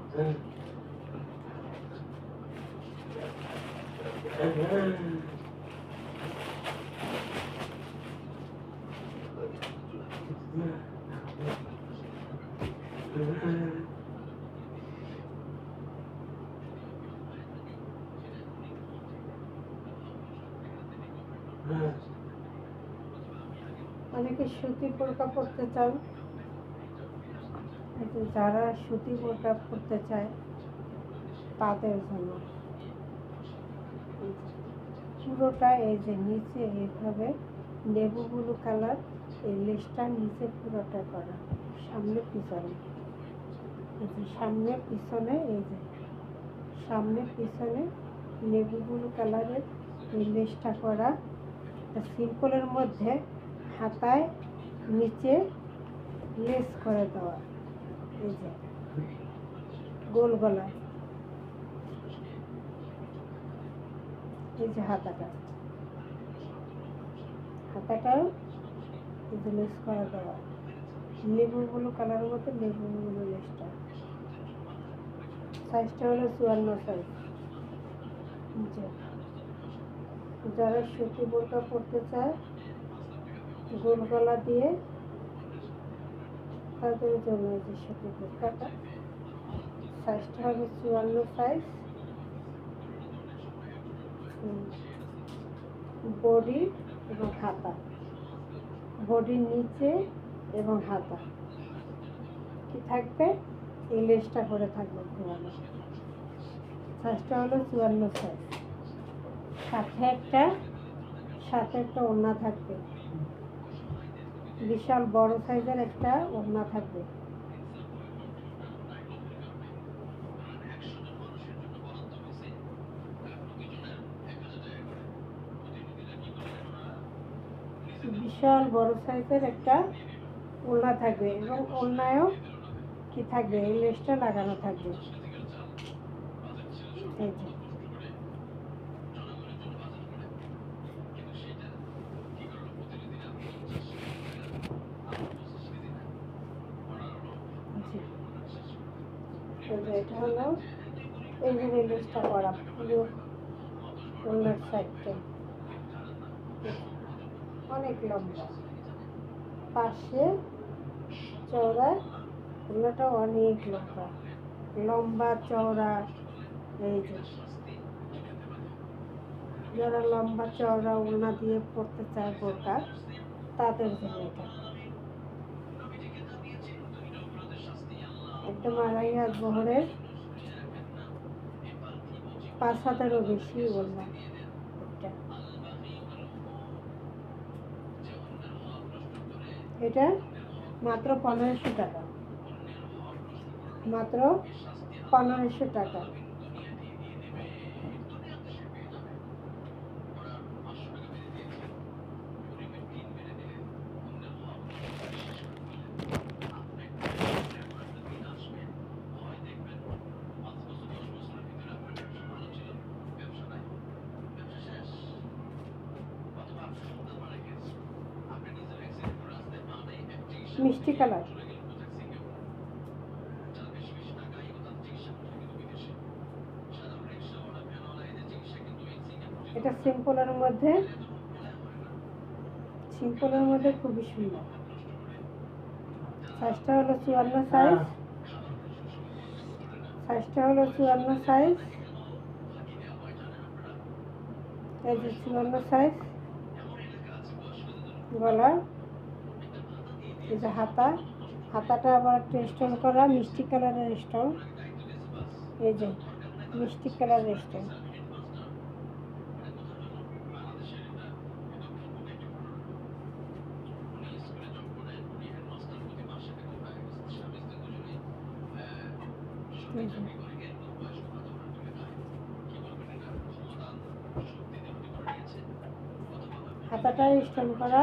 অনেকে সুতি বোরকা পরতে চান, যারা সুতি বোরকা পরতে চায় তাদের জন্য পুরোটা এই যে নিচে এইভাবে লেবু ব্লু কালার এই লেসটা নিচে পুরোটা করা, সামনে পিছনে এই যে সামনে পিছনে, এই যে সামনে পিছনে লেবু ব্লু কালারের এই লেসটা করা। সিম্পলের মধ্যে হাতায় নিচে লেস করে দেওয়া, এই যে গোল গলা, এই যে হাতাটাও এই যে লেস করে দেওয়া, লেবু ব্লু কালারের মধ্যে লেবু ব্লু লেসটা। সাইজটা হলো 54 সাইজ। যারা সুতি বোরকা পরতে চায় গোল গলা দিয়ে তাদের জন্য এই যে সুতি বোরকাটা, সাইজটা হবে 54 সাইজ। বডি এবং হাতা, বডির নিচে এবং হাতা কি থাকবে, এই লেসটা করে থাকবে ঘোরানো। সাইজটা হলো 54 সাইজ। সাথে একটা ওড়না থাকবে, বিশাল বড় সাইজের একটা ওড়না থাকবে। বিশাল বড় সাইজের একটা ওড়না থাকবে এবং ওড়নায়ও কি থাকবে, এই লেসটা লাগানো থাকবে। এই যে এটা হলো এই যে লেসটা করা পুরো ওড়নার সাইডটা অনেক লম্বা, পাশে চওড়া, ওড়নাটা অনেক লম্বা চওড়া। এই যে যারা লম্বা চওড়া ওড়না দিয়ে পরতে চায় বোরকা তাদের জন্য এটা একদম 2.5 বহরের 5 হাতেরও বেশি ওড়না। এটা মাত্র 1500 টাকা, মাত্র 1500 টাকা। মিষ্টি কালার, এটা সিম্পলের মধ্যে খুবই সুন্দর। সাইজটা হলো 54 সাইজ। এই যে 54 সাইজ গলা, এই যে হাতাটা আবার একটু স্টোন করা, মিষ্টি কালারের স্টোন, এই যে মিষ্টি কালারের স্টোন। হাতাটা স্টোন করা,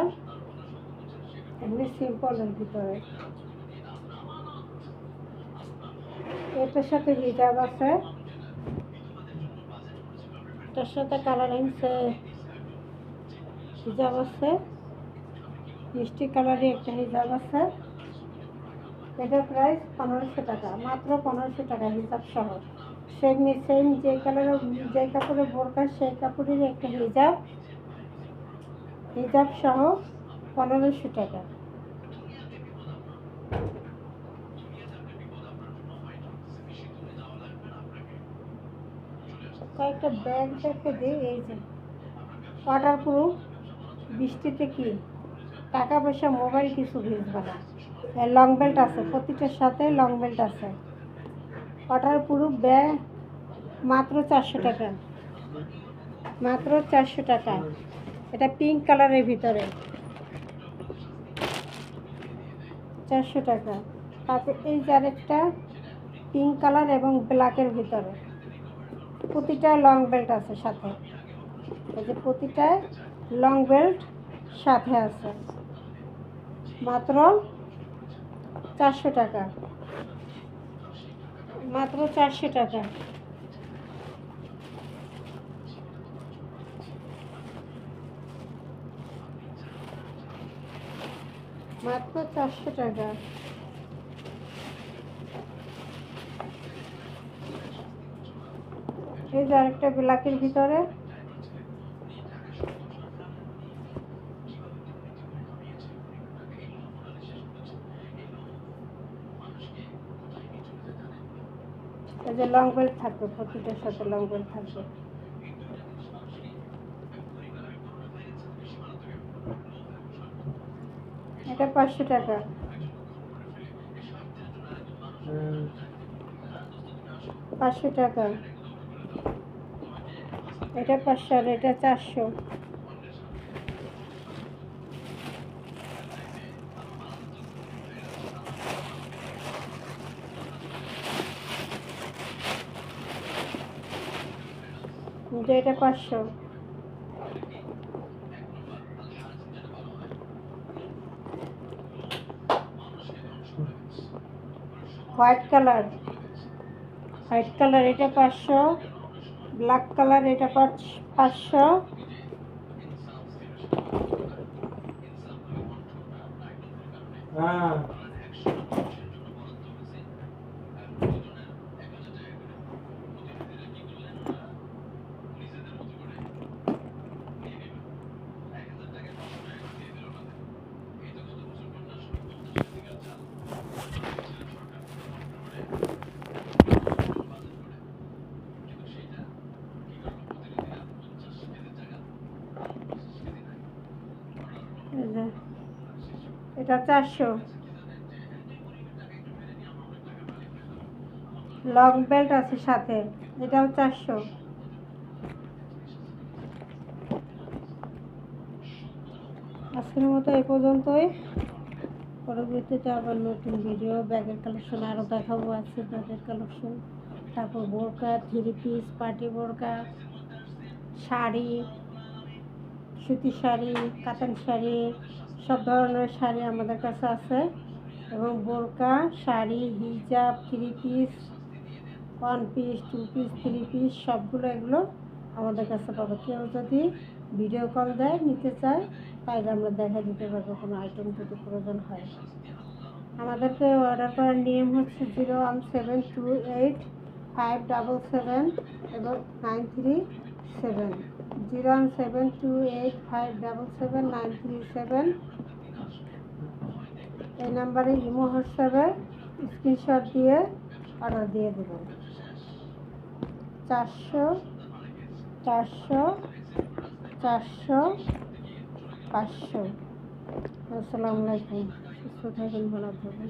এমনি সিম্পলের ভিতরে। এটার সাথে হিজাব আছে, এটার সাথে কালারিং হিজাব আছে, মিষ্টি কালারের একটা হিজাব আছে। এটার প্রাইস 1500 টাকা, মাত্র 1500 টাকা হিজাব সহ। সেম যে কালারের যে কাপড়ের বোরকা সেই কাপড়ের একটা হিজাব সহ 1500 টাকা। কয়েকটা ব্যাগ দেখে দিই। এই যে ওয়াটার প্রুফ, বৃষ্টিতে কি টাকা পয়সা মোবাইল কিছু ভিজবে না। লং বেল্ট আছে, প্রতিটার সাথে লং বেল্ট আছে। ওয়াটার প্রুফ ব্যাগ মাত্র 400 টাকা, মাত্র 400 টাকা। এটা পিঙ্ক কালারের ভিতরে 400 টাকা। তারপর এই যে আরেকটা পিঙ্ক কালার এবং ব্ল্যাকের ভিতরে, প্রতিটা লং বেল্ট আছে সাথে। এই যে প্রতিটায় লং বেল্ট সাথে আছে, মাত্র 400 টাকা, মাত্র 400 টাকা। মাত্র 400 টাকা। এই যে আরেকটা ব্ল্যাকের ভিতরে, এই যে লং বেল্ট থাকবে, প্রতিটার সাথে লং বেল্ট থাকবে। এটা 500 টাকা। টাকা। এটা 500 আর এটা 400। এটা 500। হোয়াইট কালার, এটা 500। ব্ল্যাক কালার এটা 500। এটা 400। লং বেল্ট আছে সাথে, এটাও 400। আজকের মতো এই পর্যন্তই। পরবর্তীতে আবার নতুন ভিডিও ব্যাগের কালেকশন আরও দেখাবো। আছে ব্যাগের কালেকশন, তারপর বোরকা, 3 পিস, পার্টি বোরকা, শাড়ি, সুতি শাড়ি, কাতান শাড়ি, সব ধরনের শাড়ি আমাদের কাছে আছে। এবং বোরকা, শাড়ি, হিজাব, 3 পিস, 1 পিস, 2 পিস, 3 পিস সবগুলো এগুলো আমাদের কাছে পাবো। কেউ যদি ভিডিও কল দেয় নিতে চায় তাহলে আমরা দেখা দিতে পারবো কোনো আইটেম যদি প্রয়োজন হয়। আমাদেরকে অর্ডার করার নিয়ম হচ্ছে 0172857 এবং 937, 0172857 এই নাম্বারে ইমো হোয়াটসঅ্যাপে স্ক্রিনশট দিয়ে অর্ডার দিয়ে দেবেন। 400 400 400 500। আসসালামু আলাইকুম, সুস্থ থাকবেন, ভালো থাকবেন।